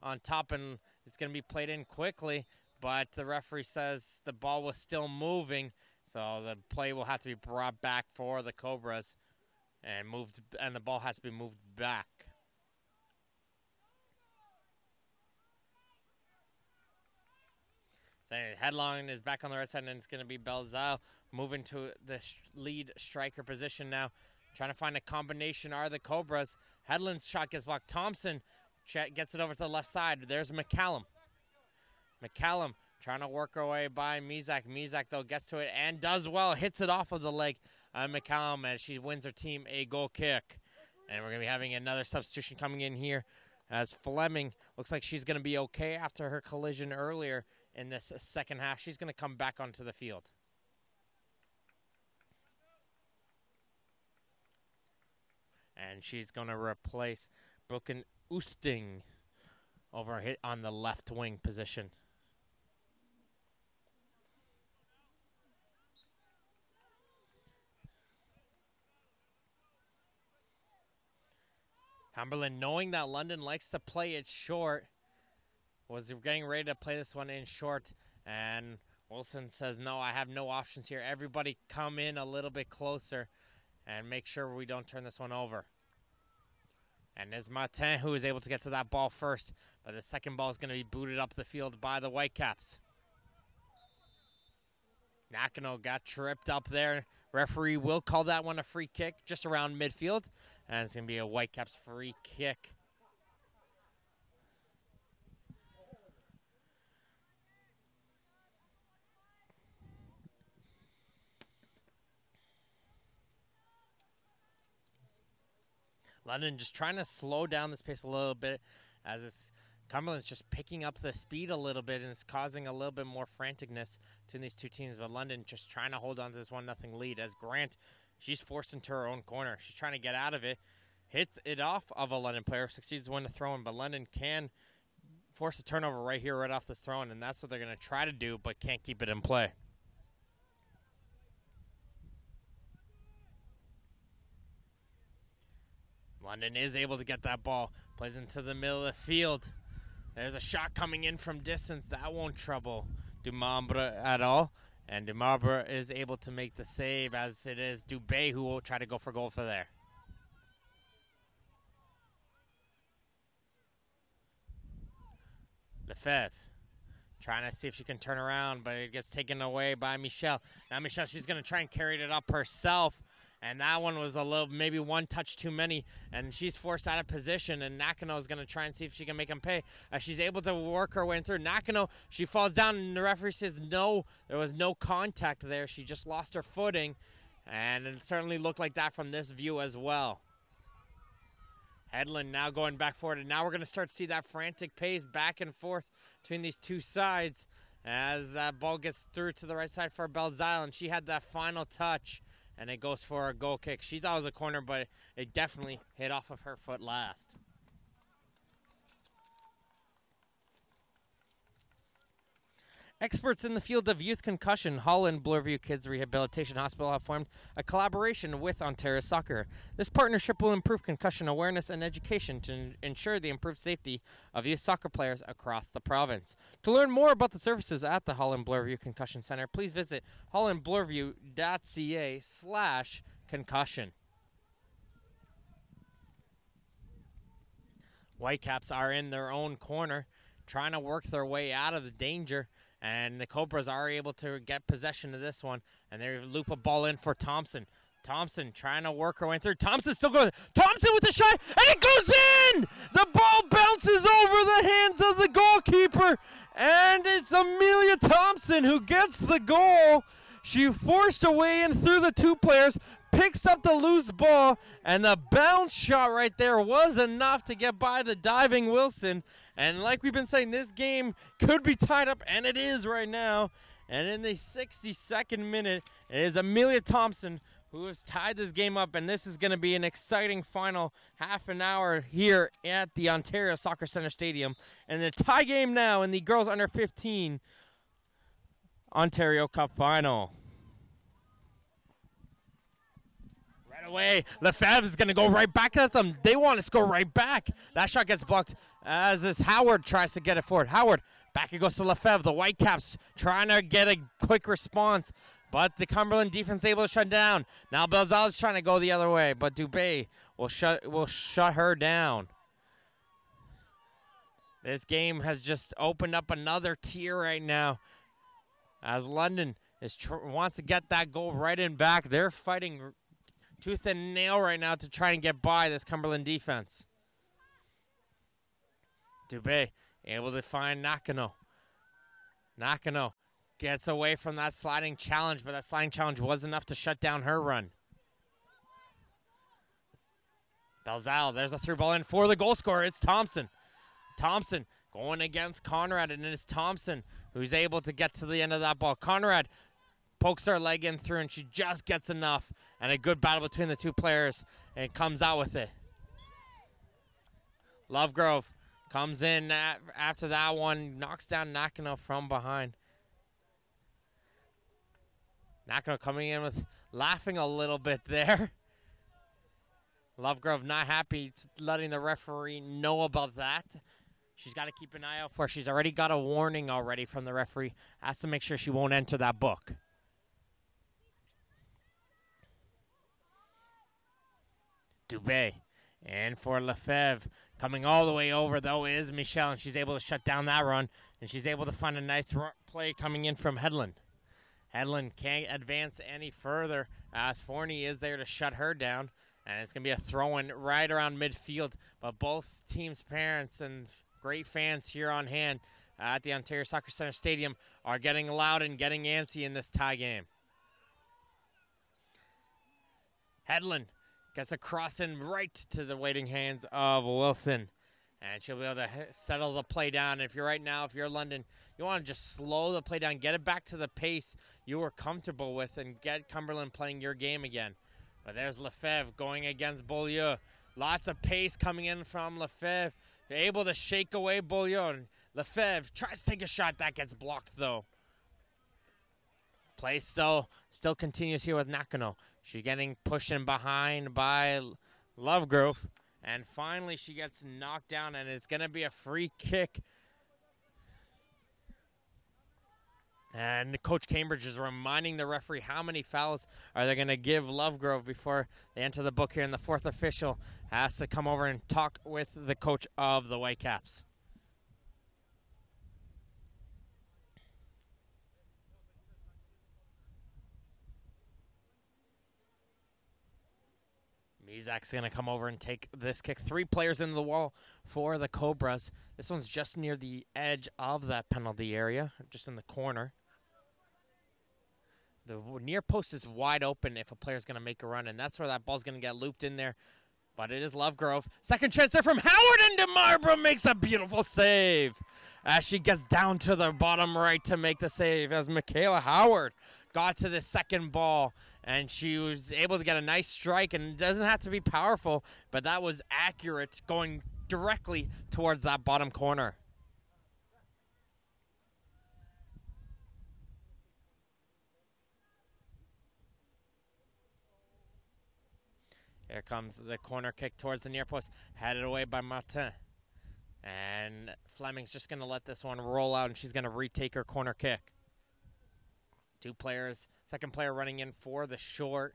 on top, and it's going to be played in quickly. But the referee says the ball was still moving, so the play will have to be brought back for the Cobras. And the ball has to be moved back. So Headland is back on the right side, and it's going to be Belzal moving to the lead striker position now. Trying to find a combination are the Cobras. Headland's shot gets blocked. Thompson gets it over to the left side. There's McCallum. McCallum trying to work her way by Mizak. Mizak, though, gets to it and does well. Hits it off of the leg. McCallum, as she wins her team a goal kick. And we're going to be having another substitution coming in here, as Fleming looks like she's going to be okay after her collision earlier in this second half. She's going to come back onto the field. And she's going to replace Brooklyn Oosting over hit on the left wing position. Cumberland, knowing that London likes to play it short, was getting ready to play this one in short, and Wilson says, no, I have no options here. Everybody come in a little bit closer and make sure we don't turn this one over. And there's Martin, who is able to get to that ball first, but the second ball is going to be booted up the field by the Whitecaps. Nakano got tripped up there. Referee will call that one a free kick just around midfield. And it's going to be a Whitecaps free kick. London just trying to slow down this pace a little bit as this Cumberland's just picking up the speed a little bit, and it's causing a little bit more franticness between these two teams. But London just trying to hold on to this 1-0 lead as Grant, she's forced into her own corner. She's trying to get out of it, hits it off of a London player, succeeds to win the throw-in, but London can force a turnover right here, right off this throw-in, and that's what they're going to try to do, but can't keep it in play. London is able to get that ball, plays into the middle of the field. There's a shot coming in from distance. That won't trouble Dumambre at all. And Dumambre is able to make the save, as it is Dubé who will try to go for goal for there. Lefebvre trying to see if she can turn around, but it gets taken away by Michelle. Now Michelle, she's going to try and carry it up herself. And that one was a little, maybe one touch too many, and she's forced out of position, and Nakano is going to try and see if she can make him pay. As she's able to work her way through. Nakano, she falls down, and the referee says no, there was no contact there. She just lost her footing, and it certainly looked like that from this view as well. Headland now going back forward, and now we're going to start to see that frantic pace back and forth between these two sides as that ball gets through to the right side for Belzile, and she had that final touch. And it goes for a goal kick. She thought it was a corner, but it definitely hit off of her foot last. Experts in the field of youth concussion, Holland Bloorview Kids Rehabilitation Hospital have formed a collaboration with Ontario Soccer. This partnership will improve concussion awareness and education to ensure the improved safety of youth soccer players across the province. To learn more about the services at the Holland Bloorview Concussion Center, please visit hollandbloorview.ca/concussion. Whitecaps are in their own corner, trying to work their way out of the danger. And the Cobras are able to get possession of this one. And they loop a ball in for Thompson. Thompson trying to work her way through. Thompson still going. Thompson with the shot. And it goes in! The ball bounces over the hands of the goalkeeper. And it's Amelia Thompson who gets the goal. She forced her way in through the two players. Picks up the loose ball, and the bounce shot right there was enough to get by the diving Wilson. And like we've been saying, this game could be tied up, and it is right now. And in the 62nd minute, it is Amelia Thompson who has tied this game up, and this is going to be an exciting final half an hour here at the Ontario Soccer Centre Stadium. And the tie game now in the girls under 15 Ontario Cup final. Away. Lefebvre is going to go right back at them. They want to score right back. That shot gets blocked as this Howard tries to get it forward. Howard, back it goes to Lefebvre. The Whitecaps trying to get a quick response, but the Cumberland defense able to shut down. Now Belzal is trying to go the other way, but Dubé will shut her down. This game has just opened up another tier right now as London wants to get that goal right in back. They're fighting tooth and nail right now to try and get by this Cumberland defense. Dubé able to find Nakano. Nakano gets away from that sliding challenge, but that sliding challenge was enough to shut down her run. Belzal, there's a through ball in for the goal scorer. It's Thompson. Thompson going against Conrad, and it's Thompson who's able to get to the end of that ball. Conrad pokes her leg in through, and she just gets enough. And a good battle between the two players, and comes out with it. Lovegrove comes in after that one, knocks down Nakano from behind. Nakano coming in with laughing a little bit there. Lovegrove not happy letting the referee know about that. She's got to keep an eye out for. She's already got a warning already from the referee. Has to make sure she won't enter that book. Dubé and for Lefebvre. Coming all the way over, though, is Michelle, and she's able to shut down that run. And she's able to find a nice play coming in from Hedlund. Hedlund can't advance any further as Forney is there to shut her down. And it's going to be a throw-in right around midfield. But both teams' parents and great fans here on hand at the Ontario Soccer Centre Stadium are getting loud and getting antsy in this tie game. Hedlund gets a cross in right to the waiting hands of Wilson. And she'll be able to settle the play down. If you're London, you want to just slow the play down, get it back to the pace you were comfortable with, and get Cumberland playing your game again. But there's Lefebvre going against Beaulieu. Lots of pace coming in from Lefebvre. They're able to shake away Beaulieu. And Lefebvre tries to take a shot. That gets blocked, though. Play still continues here with Nakano. She's getting pushed in behind by Lovegrove. And finally, she gets knocked down, and it's going to be a free kick. And Coach Cambridge is reminding the referee how many fouls are they going to give Lovegrove before they enter the book here. And the fourth official has to come over and talk with the coach of the Whitecaps. Mizak's going to come over and take this kick. 3 players into the wall for the Cobras. This one's just near the edge of that penalty area, just in the corner. The near post is wide open if a player's going to make a run, and that's where that ball's going to get looped in there. But it is Lovegrove. Second chance there from Howard, and DeMarbra makes a beautiful save as she gets down to the bottom right to make the save as Michaela Howard got to the second ball, and she was able to get a nice strike, and it doesn't have to be powerful, but that was accurate, going directly towards that bottom corner. Here comes the corner kick towards the near post, headed away by Martin. And Fleming's just going to let this one roll out, and she's going to retake her corner kick. 2 players, second player running in for the short.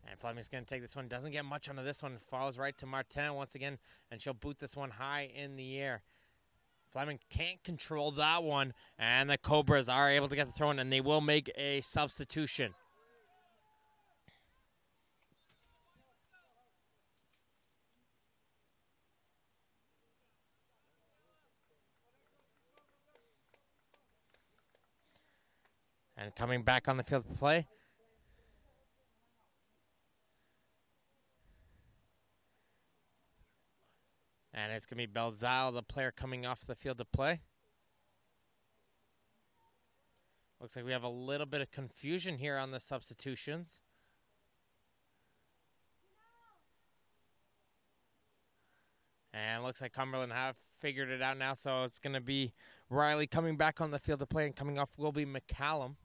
And Fleming's going to take this one. Doesn't get much onto this one. Falls right to Martin once again, and she'll boot this one high in the air. Fleming can't control that one, and the Cobras are able to get the throw in, and they will make a substitution. And coming back on the field to play. And it's going to be Belzal, the player coming off the field to play. Looks like we have a little bit of confusion here on the substitutions. And it looks like Cumberland have figured it out now, so it's going to be Riley coming back on the field to play, and coming off will be McCallum.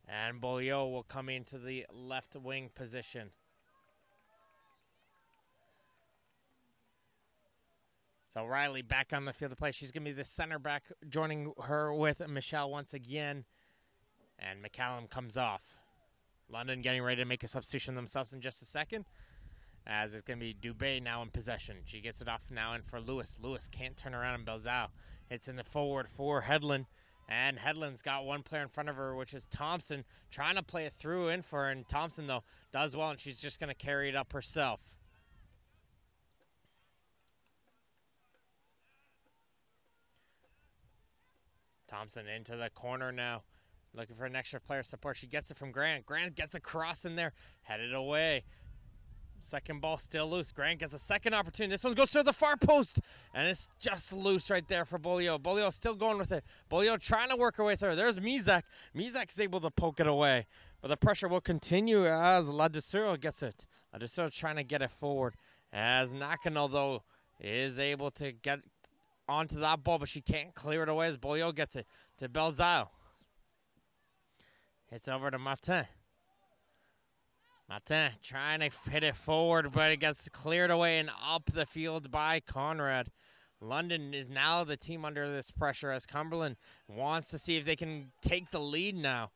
And Beaulieu will come into the left wing position. So Riley back on the field to play. She's going to be the center back, joining her with Michelle once again. And McCallum comes off. London getting ready to make a substitution themselves in just a second, as it's going to be Dubé now in possession. She gets it off now in for Lewis. Lewis can't turn around, and Belzal hits in the forward for Hedlund. And Hedlund's got one player in front of her, which is Thompson, trying to play it through in for her. And Thompson, though, does well, and she's just going to carry it up herself. Thompson into the corner now, looking for an extra player support. She gets it from Grant. Grant gets a cross in there, headed away Second ball still loose. Grant gets a second opportunity. This one goes to the far post, and it's just loose right there for Bolio. Bolio still going with it. Bolio trying to work her way through. There's Mizek. Mizek is able to poke it away, but the pressure will continue as Ladisuro gets it. Ladisuro trying to get it forward, as Nakano, though, is able to get onto that ball, but she can't clear it away as Bolio gets it to Belzao. Hits over to Martin. Martin trying to hit it forward, but it gets cleared away and up the field by Conrad. London is now the team under this pressure as Cumberland wants to see if they can take the lead now.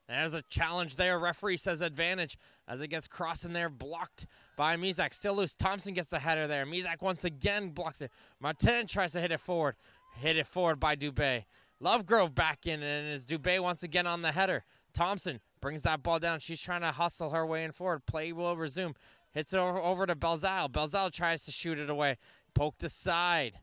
There's a challenge there. Referee says advantage as it gets crossed in there, blocked by Mizak. Still loose. Thompson gets the header there. Mizak once again blocks it. Martin tries to hit it forward. Hit it forward by Dubé. Lovegrove back in, and it's Dubé once again on the header. Thompson brings that ball down. She's trying to hustle her way in forward. Play will resume. Hits it over to Belzal. Belzal tries to shoot it away. Poked aside.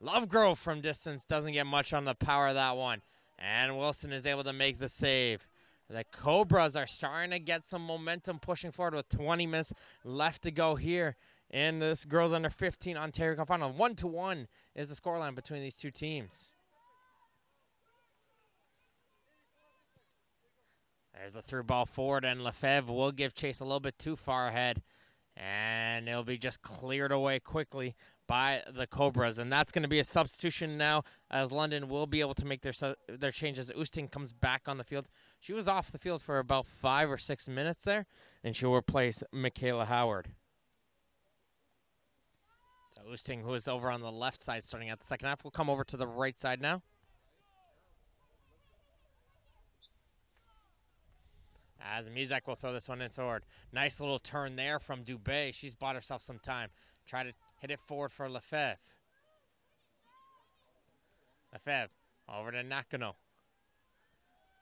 Lovegrove from distance doesn't get much on the power of that one. And Wilson is able to make the save. The Cobras are starting to get some momentum pushing forward with 20 minutes left to go here in this Girls Under 15 Ontario Cup Final. 1-1 is the scoreline between these two teams. There's a through ball forward, and Lefebvre will give chase a little bit too far ahead. And it'll be just cleared away quickly by the Cobras. And that's going to be a substitution now, as London will be able to make their changes. Oosting comes back on the field. She was off the field for about 5 or 6 minutes there, and she'll replace Michaela Howard. So Oosting, who is over on the left side starting out the second half, will come over to the right side now. As Mizek will throw this one in forward. Nice little turn there from Dubé. She's bought herself some time. Try to hit it forward for Lefebvre. Lefebvre over to Nakano.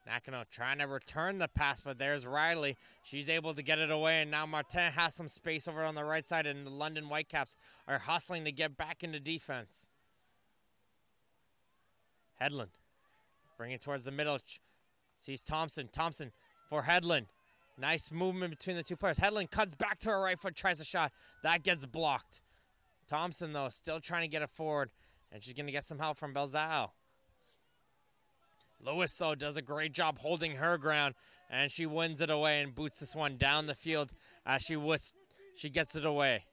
Nakano trying to return the pass, but there's Riley. She's able to get it away, and now Martin has some space over on the right side, and the London Whitecaps are hustling to get back into defense. Hedlund bring it towards the middle. Sees Thompson. Thompson for Hedlund. Nice movement between the two players. Hedlund cuts back to her right foot, tries a shot. That gets blocked. Thompson, though, still trying to get it forward, and she's going to get some help from Belzao. Lewis, though, does a great job holding her ground, and she wins it away and boots this one down the field as she gets it away.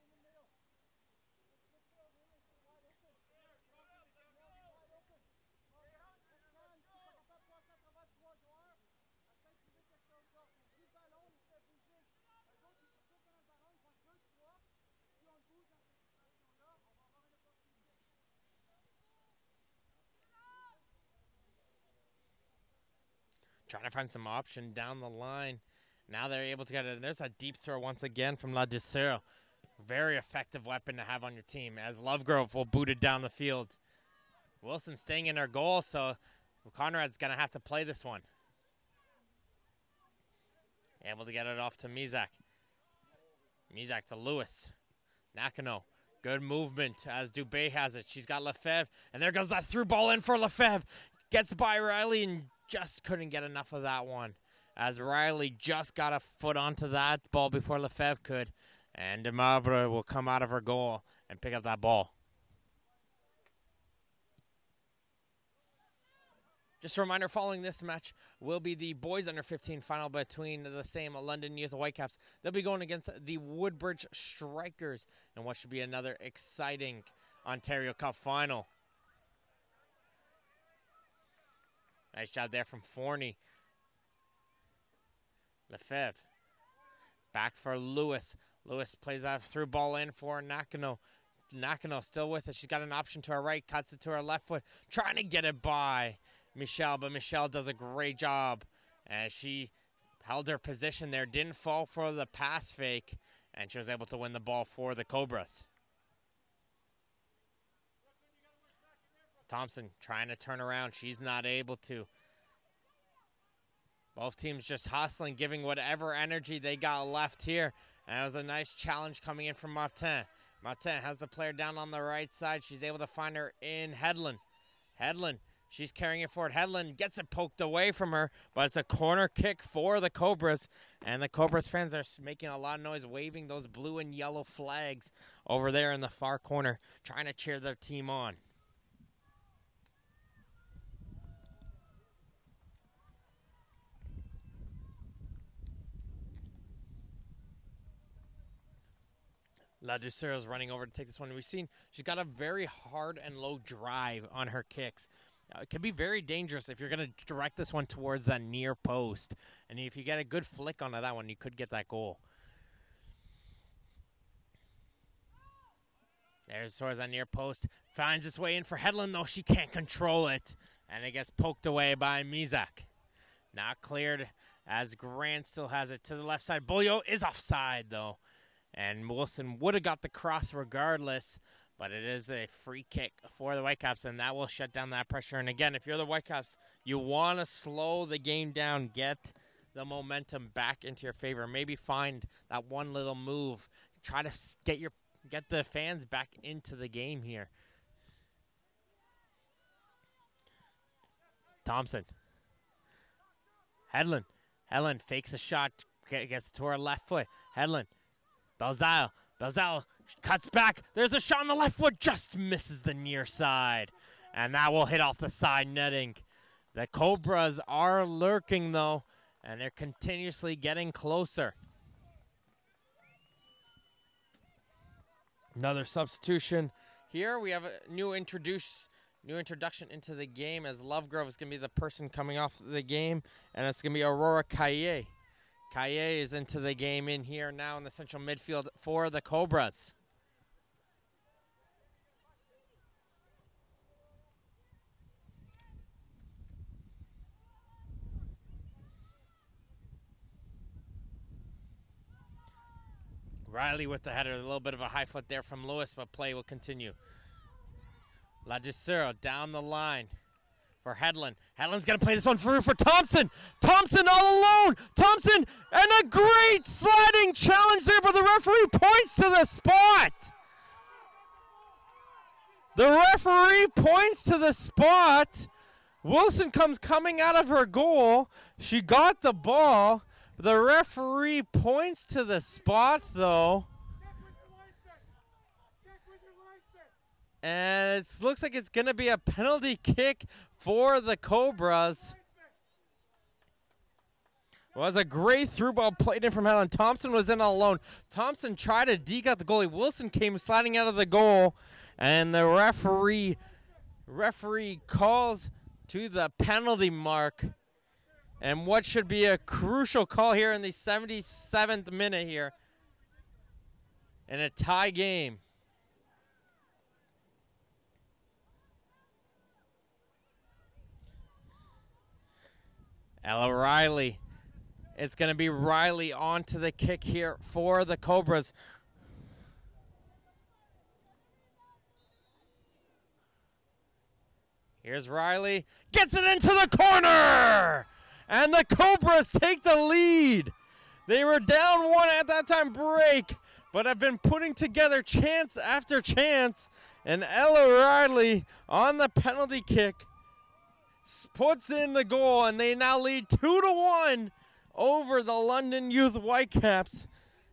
Trying to find some option down the line. Now they're able to get it. There's a deep throw once again from Ladisero. Very effective weapon to have on your team, as Lovegrove will boot it down the field. Wilson staying in her goal, so Conrad's going to have to play this one. Able to get it off to Mizak. Mizak to Lewis. Nakano. Good movement as Dubé has it. She's got Lefebvre, and there goes that through ball in for Lefebvre. Gets by Riley and just couldn't get enough of that one, as Riley just got a foot onto that ball before Lefebvre could, and Demabre will come out of her goal and pick up that ball. Just a reminder, following this match will be the boys under 15 final between the same London Youth Whitecaps. They'll be going against the Woodbridge Strikers in what should be another exciting Ontario Cup final. Nice job there from Forney. Lefebvre. Back for Lewis. Lewis plays that through ball in for Nakano. Nakano still with it. She's got an option to her right. Cuts it to her left foot. Trying to get it by Michelle, but Michelle does a great job as she held her position there. Didn't fall for the pass fake, and she was able to win the ball for the Cobras. Thompson trying to turn around. She's not able to. Both teams just hustling, giving whatever energy they got left here. And it was a nice challenge coming in from Martin. Martin has the player down on the right side. She's able to find her in Hedlund. Hedlund She's carrying it forward. Hedlund gets it poked away from her, but it's a corner kick for the Cobras. And the Cobras fans are making a lot of noise, waving those blue and yellow flags over there in the far corner, trying to cheer their team on. La Ducero's running over to take this one. We've seen she's got a very hard and low drive on her kicks. It can be very dangerous if you're going to direct this one towards that near post. And if you get a good flick onto that one, you could get that goal. There's towards that near post. Finds its way in for Hedlund, though. She can't control it. And it gets poked away by Mizak. Not cleared as Grant still has it to the left side. Bulio is offside, though. And Wilson would have got the cross regardless, but it is a free kick for the Whitecaps, and that will shut down that pressure. And again, if you're the Whitecaps, you want to slow the game down, get the momentum back into your favor. Maybe find that one little move. Try to get the fans back into the game here. Thompson. Hedlund fakes a shot, gets to her left foot. Hedlund. Belzile cuts back. There's a shot on the left foot, just misses the near side. And that will hit off the side netting. The Cobras are lurking, though, and they're continuously getting closer. Another substitution. Here we have a new introduction into the game, as Lovegrove is going to be the person coming off the game, and it's going to be Aurora Caillet. Caillet is into the game in here now in the central midfield for the Cobras. Riley with the header, a little bit of a high foot there from Lewis, but play will continue. La Ducero down the line for Hedlund. Hedlund's going to play this one through for Thompson. Thompson all alone. Thompson, and a great sliding challenge there, but the referee points to the spot. The referee points to the spot. Wilson comes coming out of her goal. She got the ball. The referee points to the spot, though. And it looks like it's going to be a penalty kick for the Cobras. It was a great through ball played in from Hedlund. Thompson was in all alone. Thompson tried to deke out the goalie. Wilson came sliding out of the goal. And the referee calls to the penalty mark. And what should be a crucial call here in the 77th minute here in a tie game. Ella Riley. It's going to be Riley onto the kick here for the Cobras. Here's Riley. Gets it into the corner! And the Cobras take the lead. They were down one at that time break, but have been putting together chance after chance. And Ella Riley on the penalty kick puts in the goal, and they now lead 2-1 over the London Youth Whitecaps.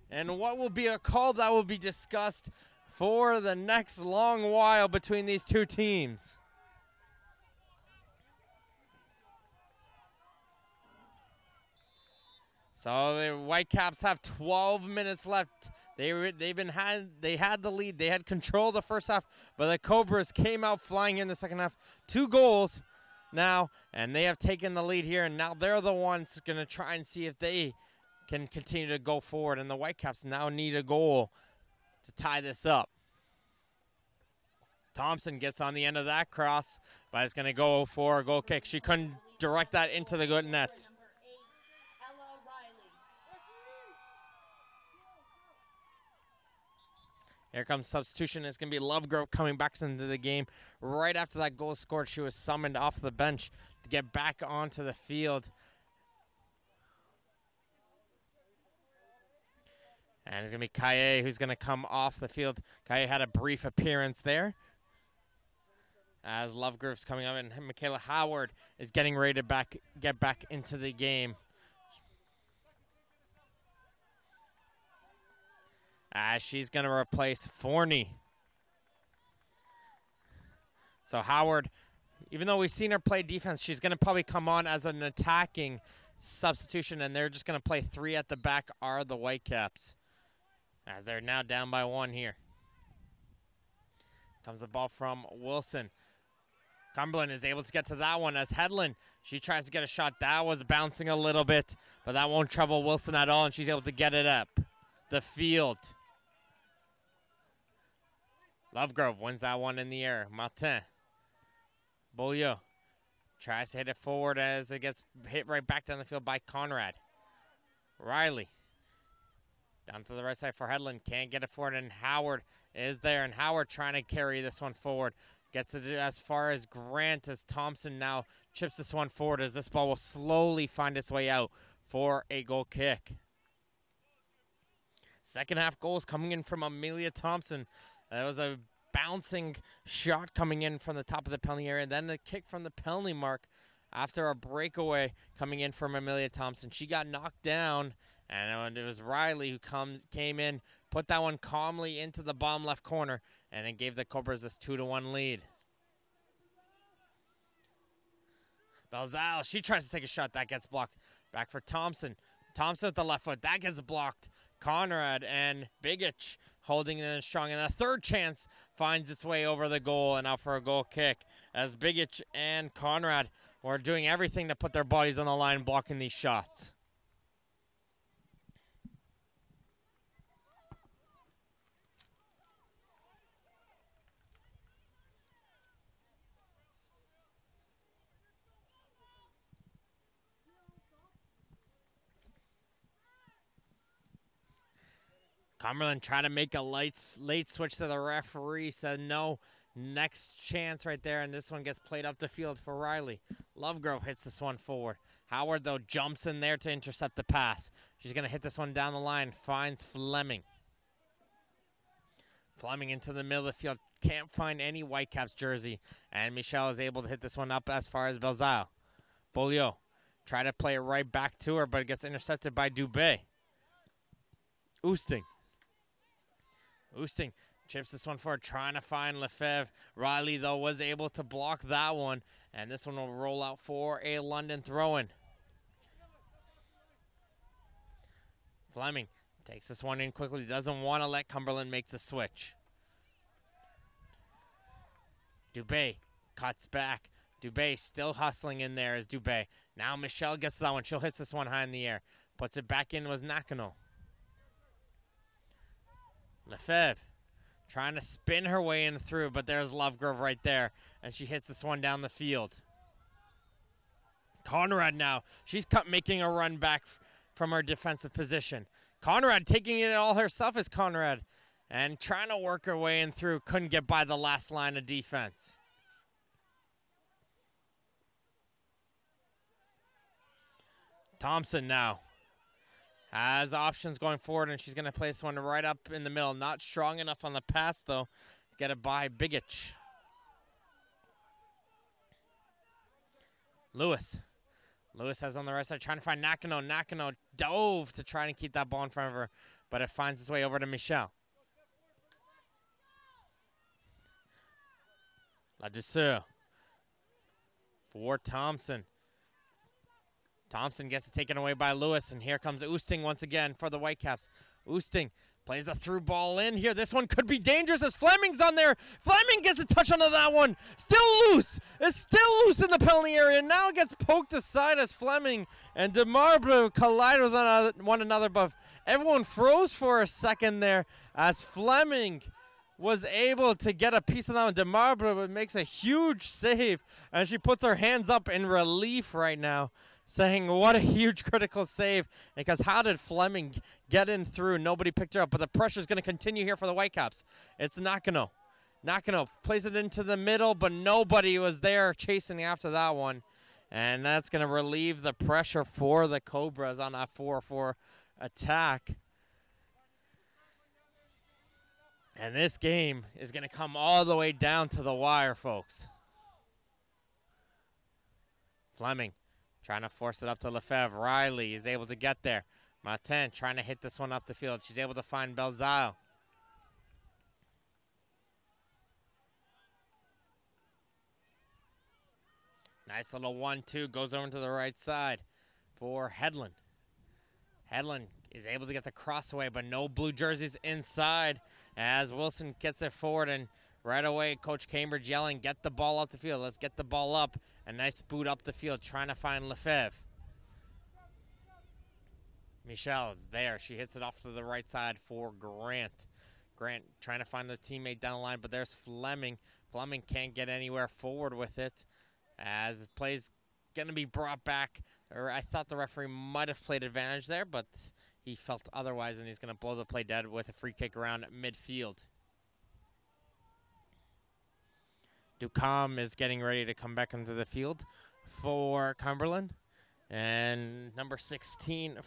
And what will be a call that will be discussed for the next long while between these two teams. So the Whitecaps have 12 minutes left. They had the lead. They had control the first half, but the Cobras came out flying in the second half. 2 goals now, and they have taken the lead here, and now they're the ones going to try and see if they can continue to go forward, and the Whitecaps now need a goal to tie this up. Thompson gets on the end of that cross, but it's going to go for a goal kick. She couldn't direct that into the good net. Here comes substitution. It's going to be Lovegrove coming back into the game. Right after that goal scored, she was summoned off the bench to get back onto the field. And it's going to be Caillet who's going to come off the field. Caillet had a brief appearance there. as Lovegrove's coming up, and Michaela Howard is getting ready to get back into the game. As she's going to replace Forney. So Howard, even though we've seen her play defense, she's going to probably come on as an attacking substitution, and they're just going to play 3 at the back are the Whitecaps, as they're now down by 1 here. Comes the ball from Wilson. Cumberland is able to get to that one as Hedlund, she tries to get a shot. That was bouncing a little bit, but that won't trouble Wilson at all, and she's able to get it up the field. Lovegrove wins that one in the air. Martin. Beaulieu tries to hit it forward as it gets hit right back down the field by Conrad. Riley down to the right side for Hedlund. Can't get it forward, and Howard is there. And Howard trying to carry this one forward. Gets it as far as Grant, as Thompson now chips this one forward as this ball will slowly find its way out for a goal kick. Second half goals coming in from Amelia Thompson. That was a bouncing shot coming in from the top of the penalty area. Then the kick from the penalty mark after a breakaway coming in from Amelia Thompson. She got knocked down, and it was Riley who came in, put that one calmly into the bottom left corner, and it gave the Cobras this 2-1 lead. Belzal, she tries to take a shot. That gets blocked. Back for Thompson. Thompson with the left foot. That gets blocked. Conrad and Bigich holding it in strong. And the third chance finds its way over the goal and out for a goal kick as Bigich and Conrad were doing everything to put their bodies on the line blocking these shots. Cumberland tried to make a late switch to the referee, said no. Next chance right there, and this one gets played up the field for Riley. Lovegrove hits this one forward. Howard, though, jumps in there to intercept the pass. She's going to hit this one down the line, finds Fleming. Fleming into the middle of the field, can't find any Whitecaps jersey, and Michelle is able to hit this one up as far as Belzile. Beaulieu try to play it right back to her, but it gets intercepted by Dubé. Oosting chips this one forward, trying to find Lefebvre. Riley, though, was able to block that one, and this one will roll out for a London throw-in. Fleming takes this one in quickly, doesn't want to let Cumberland make the switch. Dubé cuts back. Dubé still hustling in there as Dubé. Now Michelle gets that one. She'll hit this one high in the air. Puts it back in was Nakano. Lefebvre trying to spin her way in through, but there's Lovegrove right there, and she hits this one down the field. Conrad now, she's making a run back from her defensive position. Conrad taking it all herself is Conrad, and trying to work her way in through, couldn't get by the last line of defense. Thompson now has options going forward, and she's going to place one right up in the middle. Not strong enough on the pass, though, to get it by Bigich. Lewis has on the right side, trying to find Nakano. Nakano dove to try and keep that ball in front of her, but it finds its way over to Michelle. Ladouceur for Thompson. Thompson gets it taken away by Lewis, and here comes Oosting once again for the Whitecaps. Oosting plays a through ball in here. This one could be dangerous as Fleming's on there. Fleming gets a touch onto that one. Still loose. It's still loose in the penalty area. Now it gets poked aside as Fleming and DeMarbre collide with one another, but everyone froze for a second there as Fleming was able to get a piece of that one. DeMarbre makes a huge save, and she puts her hands up in relief right now, saying what a huge critical save, because how did Fleming get in through? Nobody picked her up, but the pressure is going to continue here for the Whitecaps. It's Nakano. Nakano plays it into the middle, but nobody was there chasing after that one, and that's going to relieve the pressure for the Cobras on that 4-4 attack. And this game is going to come all the way down to the wire, folks. Fleming trying to force it up to Lefebvre. Riley is able to get there. Martin trying to hit this one up the field. She's able to find Belzile. Nice little 1-2. Goes over to the right side for Hedlund. Hedlund is able to get the cross away, but no blue jerseys inside as Wilson gets it forward. And right away, Coach Cambridge yelling, get the ball up the field. Let's get the ball up. A nice boot up the field, trying to find Lefebvre. Michelle is there. She hits it off to the right side for Grant. Grant trying to find the teammate down the line, but there's Fleming. Fleming can't get anywhere forward with it as play's going to be brought back. Or I thought the referee might have played advantage there, but he felt otherwise, and he's going to blow the play dead with a free kick around midfield. Ducom is getting ready to come back into the field for Cumberland. And number 16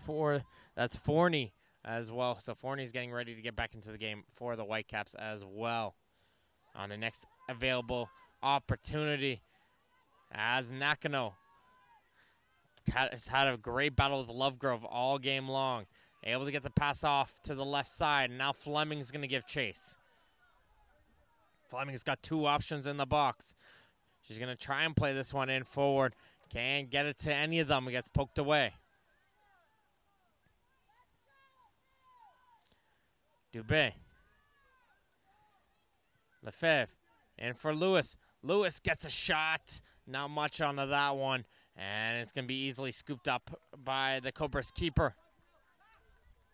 that's Forney as well. So Forney's getting ready to get back into the game for the Whitecaps as well. On the next available opportunity, as Nakano has had a great battle with Lovegrove all game long. Able to get the pass off to the left side. And now Fleming's going to give chase. Fleming's got two options in the box. She's going to try and play this one in forward. Can't get it to any of them. It gets poked away. Dubé. Lefebvre. In for Lewis. Lewis gets a shot. Not much onto that one. And it's going to be easily scooped up by the Cobras keeper.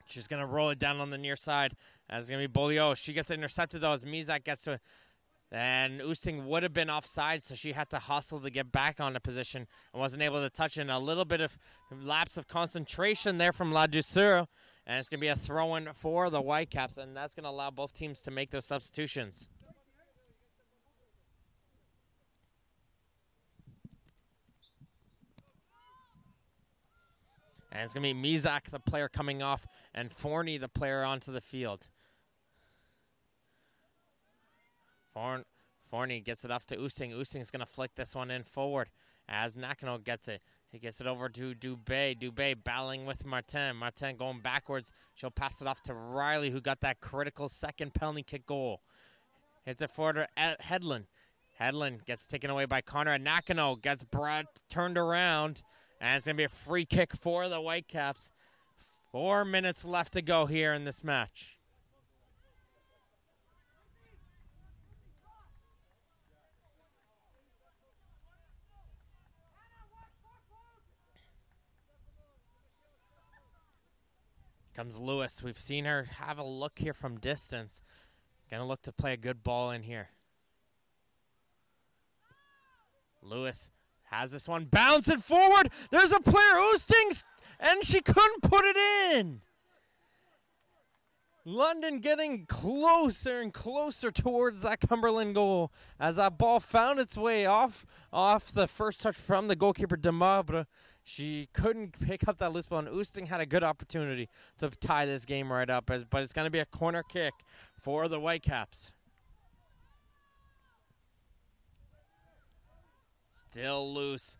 She's going to roll it down on the near side. That's going to be Bolio. She gets it intercepted, though, as Mizak gets to it. And Oosting would have been offside, so she had to hustle to get back on the position and wasn't able to touch it. A little bit of lapse of concentration there from La Douceur. And it's going to be a throw-in for the Whitecaps, and that's going to allow both teams to make those substitutions. And it's going to be Mizak, the player coming off, and Forney, the player onto the field. Forney gets it off to Oosting. Oosting's going to flick this one in forward as Nakano gets it. He gets it over to Dubé. Dubé battling with Martin. Martin going backwards. She'll pass it off to Riley, who got that critical second penalty kick goal. Hits it forward to Hedlund. Hedlund gets taken away by Connor. Nakano gets turned around. And it's going to be a free kick for the Whitecaps. 4 minutes left to go here in this match. Comes Lewis. We've seen her have a look here from distance. Gonna look to play a good ball in here. Lewis has this one bouncing forward. There's a player, Oosting, and she couldn't put it in. London getting closer and closer towards that Cumberland goal as that ball found its way off the first touch from the goalkeeper, Demabre. She couldn't pick up that loose ball, and Oosting had a good opportunity to tie this game right up, but it's going to be a corner kick for the Whitecaps. Still loose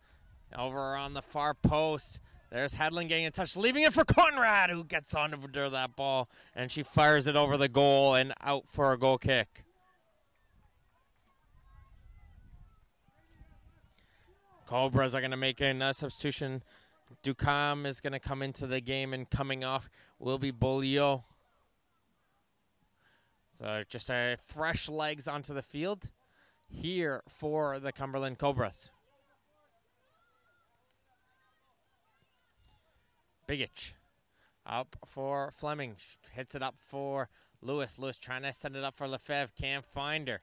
over on the far post. There's Hedlund getting in touch, leaving it for Conrad, who gets on under that ball, and she fires it over the goal and out for a goal kick. Cobras are going to make a substitution. Ducam is going to come into the game, and coming off will be Bolio. So just fresh legs onto the field here for the Cumberland Cobras. Bigic up for Fleming. Hits it up for Lewis. Lewis trying to set it up for Lefebvre. Can't find her.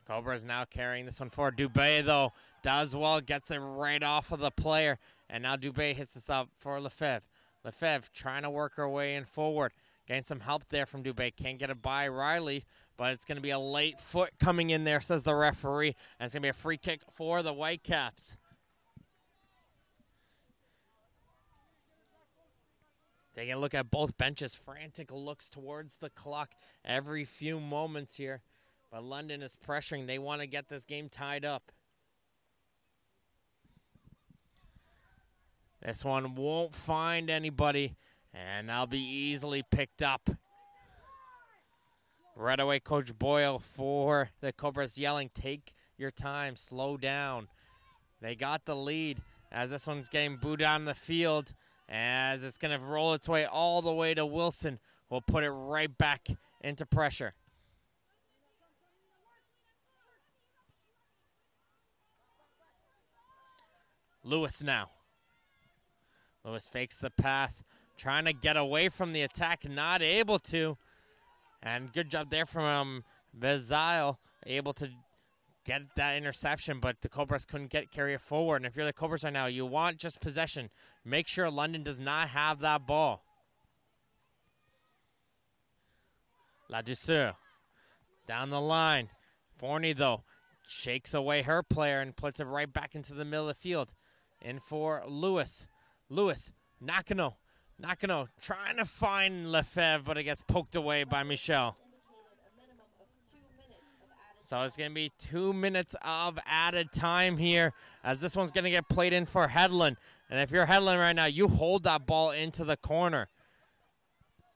Cobra's now carrying this one forward. Dubé, though, does well. Gets it right off of the player. And now Dubé hits this up for Lefebvre. Lefebvre trying to work her way in forward. Getting some help there from Dubé. Can't get it by Riley, but it's going to be a late foot coming in there, says the referee. And it's going to be a free kick for the Whitecaps. Taking a look at both benches. Frantic looks towards the clock every few moments here But London is pressuring. They want to get this game tied up. This one won't find anybody, and that'll be easily picked up. Right away, Coach Boyle for the Cobras yelling, take your time, slow down. They got the lead as this one's getting booed down the field, as it's going to roll its way all the way to Wilson. We'll put it right back into pressure. Lewis now. Lewis fakes the pass, trying to get away from the attack, not able to. And good job there from Bezile, able to get that interception, but the Cobras couldn't carry it forward. And if you're the Cobras right now, you want just possession. Make sure London does not have that ball. Ladouceur down the line. Forney, though, shakes away her player and puts it right back into the middle of the field. In for Lewis. Lewis, Nakano, trying to find Lefebvre, but it gets poked away by Michel. So it's going to be 2 minutes of added time here, as this one's going to get played in for Hedlund. And if you're Hedlund right now, you hold that ball into the corner.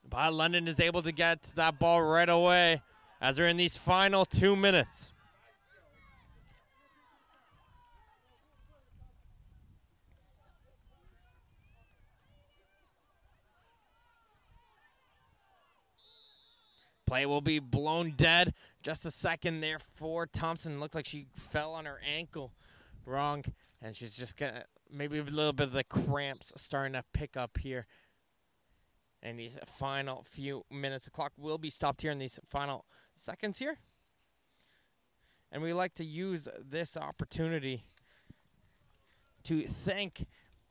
But London is able to get that ball right away as they're in these final 2 minutes. Play will be blown dead. Just a second there for Thompson. Looked like she fell on her ankle wrong, and she's just gonna maybe a little bit of the cramps starting to pick up here. And these final few minutes, the clock will be stopped here in these final seconds here. And we like to use this opportunity to thank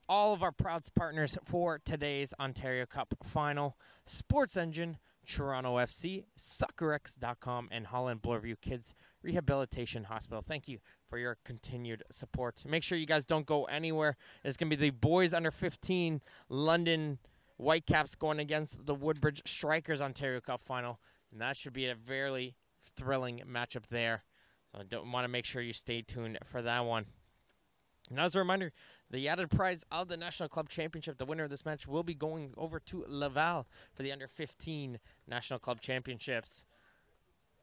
all of our proud partners for today's Ontario Cup final: Sports Engine, Toronto FC, SoccerX.com, and Holland Bloorview Kids Rehabilitation Hospital. Thank you for your continued support. Make sure you guys don't go anywhere. It's going to be the boys under 15 London Whitecaps going against the Woodbridge Strikers Ontario Cup final, and that should be a very thrilling matchup there. So I don't want to make sure you stay tuned for that one. And as a reminder, the added prize of the National Club Championship, the winner of this match, will be going over to Laval for the under 15 National Club Championships.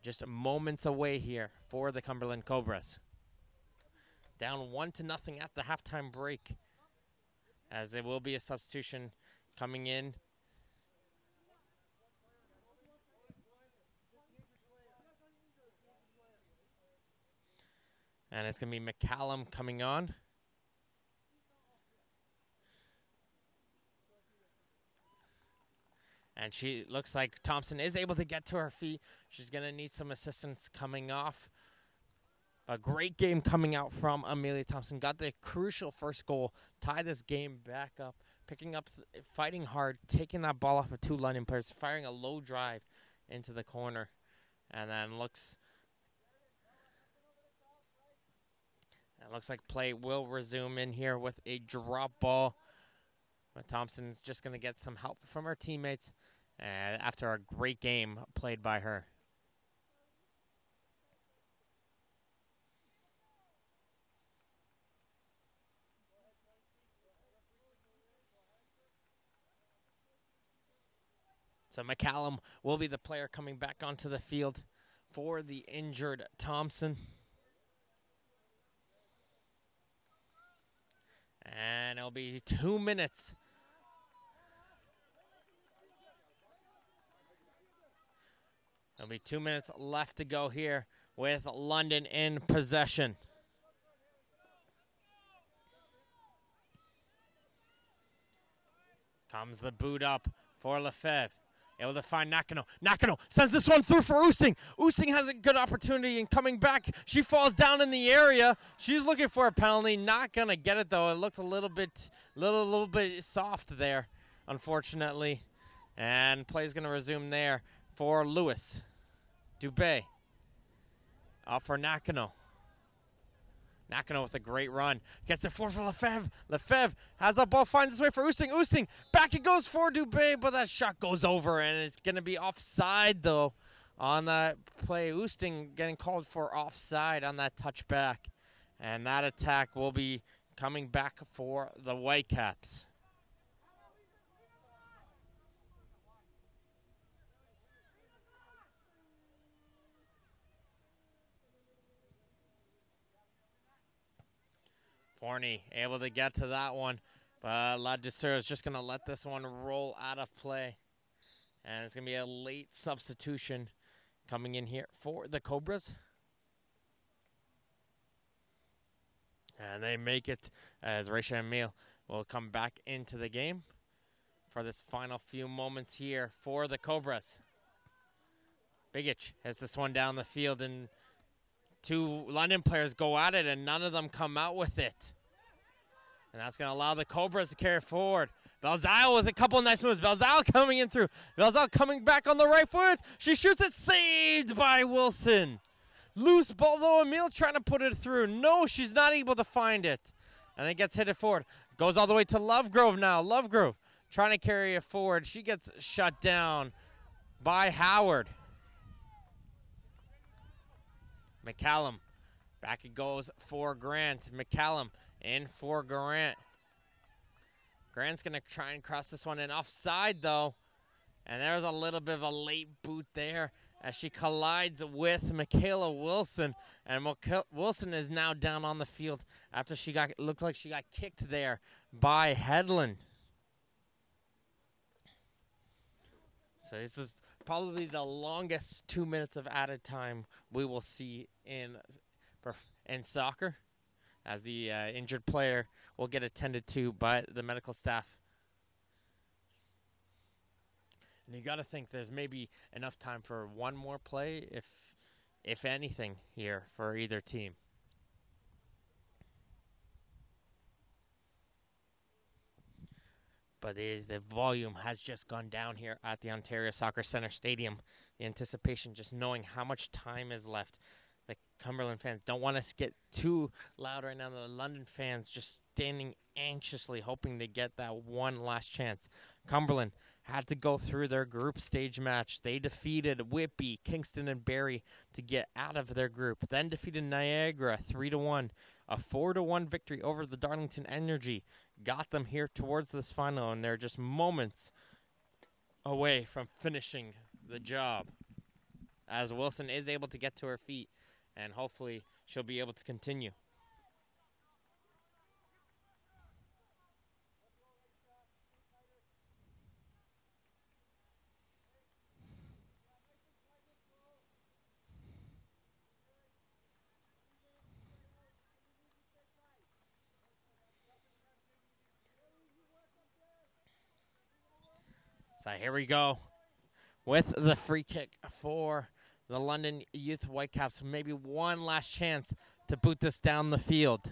Just moments away here for the Cumberland Cobras. Down 1-0 at the halftime break, as there will be a substitution coming in. And it's going to be McCallum coming on. And she looks like Thompson is able to get to her feet. She's going to need some assistance coming off. A great game coming out from Amelia Thompson. Got the crucial first goal. Tie this game back up. Picking up, fighting hard. Taking that ball off of two London players. Firing a low drive into the corner. And then looks like play will resume in here with a drop ball. But Thompson's just going to get some help from her teammates after a great game played by her. So McCallum will be the player coming back onto the field for the injured Thompson. And it'll be 2 minutes. There'll be 2 minutes left to go here with London in possession. Comes the boot up for Lefebvre. Able to find Nakano. Nakano sends this one through for Oosting. Oosting has a good opportunity in coming back. She falls down in the area. She's looking for a penalty. Not going to get it, though. It looked a little bit soft there, unfortunately. And play's going to resume there for Lewis. Dubé. Up for Nakano. Nakano with a great run. Gets it for Lefebvre. Lefebvre has that ball, finds its way for Oosting. Oosting, back it goes for Dubé, but that shot goes over, and it's going to be offside, though, on that play. Oosting getting called for offside on that touchback. And that attack will be coming back for the Whitecaps. Forney able to get to that one, but Ladouceur is just going to let this one roll out of play. And it's going to be a late substitution coming in here for the Cobras. And they make it as Raisha Emil will come back into the game for this final few moments here for the Cobras. Bigic has this one down the field, and two London players go at it, and none of them come out with it. And that's going to allow the Cobras to carry forward. Belzile with a couple nice moves. Belzile coming in through. Belzile coming back on the right foot. She shoots it, saved by Wilson. Loose ball, though. Emil trying to put it through. No, she's not able to find it. And it gets hit forward. Goes all the way to Lovegrove now. Lovegrove trying to carry it forward. She gets shut down by Howard. McCallum. Back it goes for Grant. McCallum in for Grant. Grant's going to try and cross this one in offside, though. And there's a little bit of a late boot there as she collides with Michaela Wilson. And Wilson is now down on the field after she looked like she got kicked there by Headland. So this is probably the longest 2 minutes of added time we will see in soccer, as the injured player will get attended to by the medical staff. And you got to think there's maybe enough time for one more play, if anything, here for either team. But the volume has just gone down here at the Ontario Soccer Centre Stadium. The anticipation, just knowing how much time is left. The Cumberland fans don't want us to get too loud right now. The London fans just standing anxiously, hoping they get that one last chance. Cumberland had to go through their group stage match. They defeated Whitby, Kingston, and Barrie to get out of their group. Then defeated Niagara 3-1. A 4-1 victory over the Darlington Energy got them here towards this final, and they're just moments away from finishing the job, as Wilson is able to get to her feet, and hopefully she'll be able to continue. So here we go with the free kick for the London Youth Whitecaps. Maybe one last chance to boot this down the field.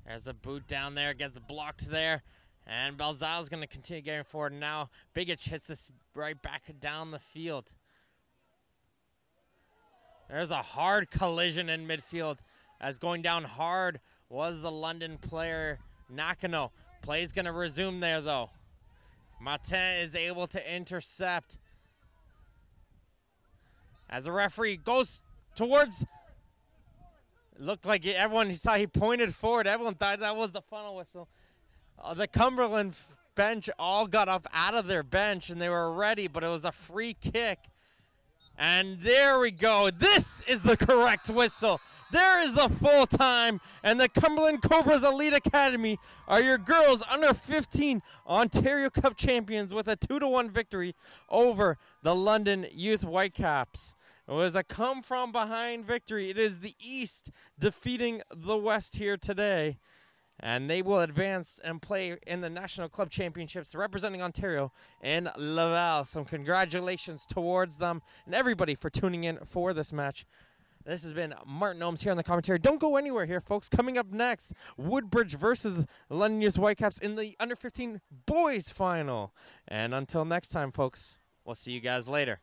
There's a boot down there, gets blocked there. And Belzile's going to continue getting forward. Now Bigic hits this right back down the field. There's a hard collision in midfield, as going down hard was the London player Nakano. Play's going to resume there, though. Martin is able to intercept as the referee goes towards. It looked like everyone saw he pointed forward. Everyone thought that was the final whistle. The Cumberland bench all got up out of their bench and they were ready, but it was a free kick. And there we go. This is the correct whistle. There is the full time. And the Cumberland Cobras Elite Academy are your girls under 15 Ontario Cup champions with a 2-1 victory over the London Youth Whitecaps. It was a come from behind victory. It is the East defeating the West here today. And they will advance and play in the National Club Championships representing Ontario in Laval. So congratulations towards them and everybody for tuning in for this match. This has been Martin Ohms here on the commentary. Don't go anywhere here, folks. Coming up next, Woodbridge versus London Youth Whitecaps in the under 15 boys final. And until next time, folks, we'll see you guys later.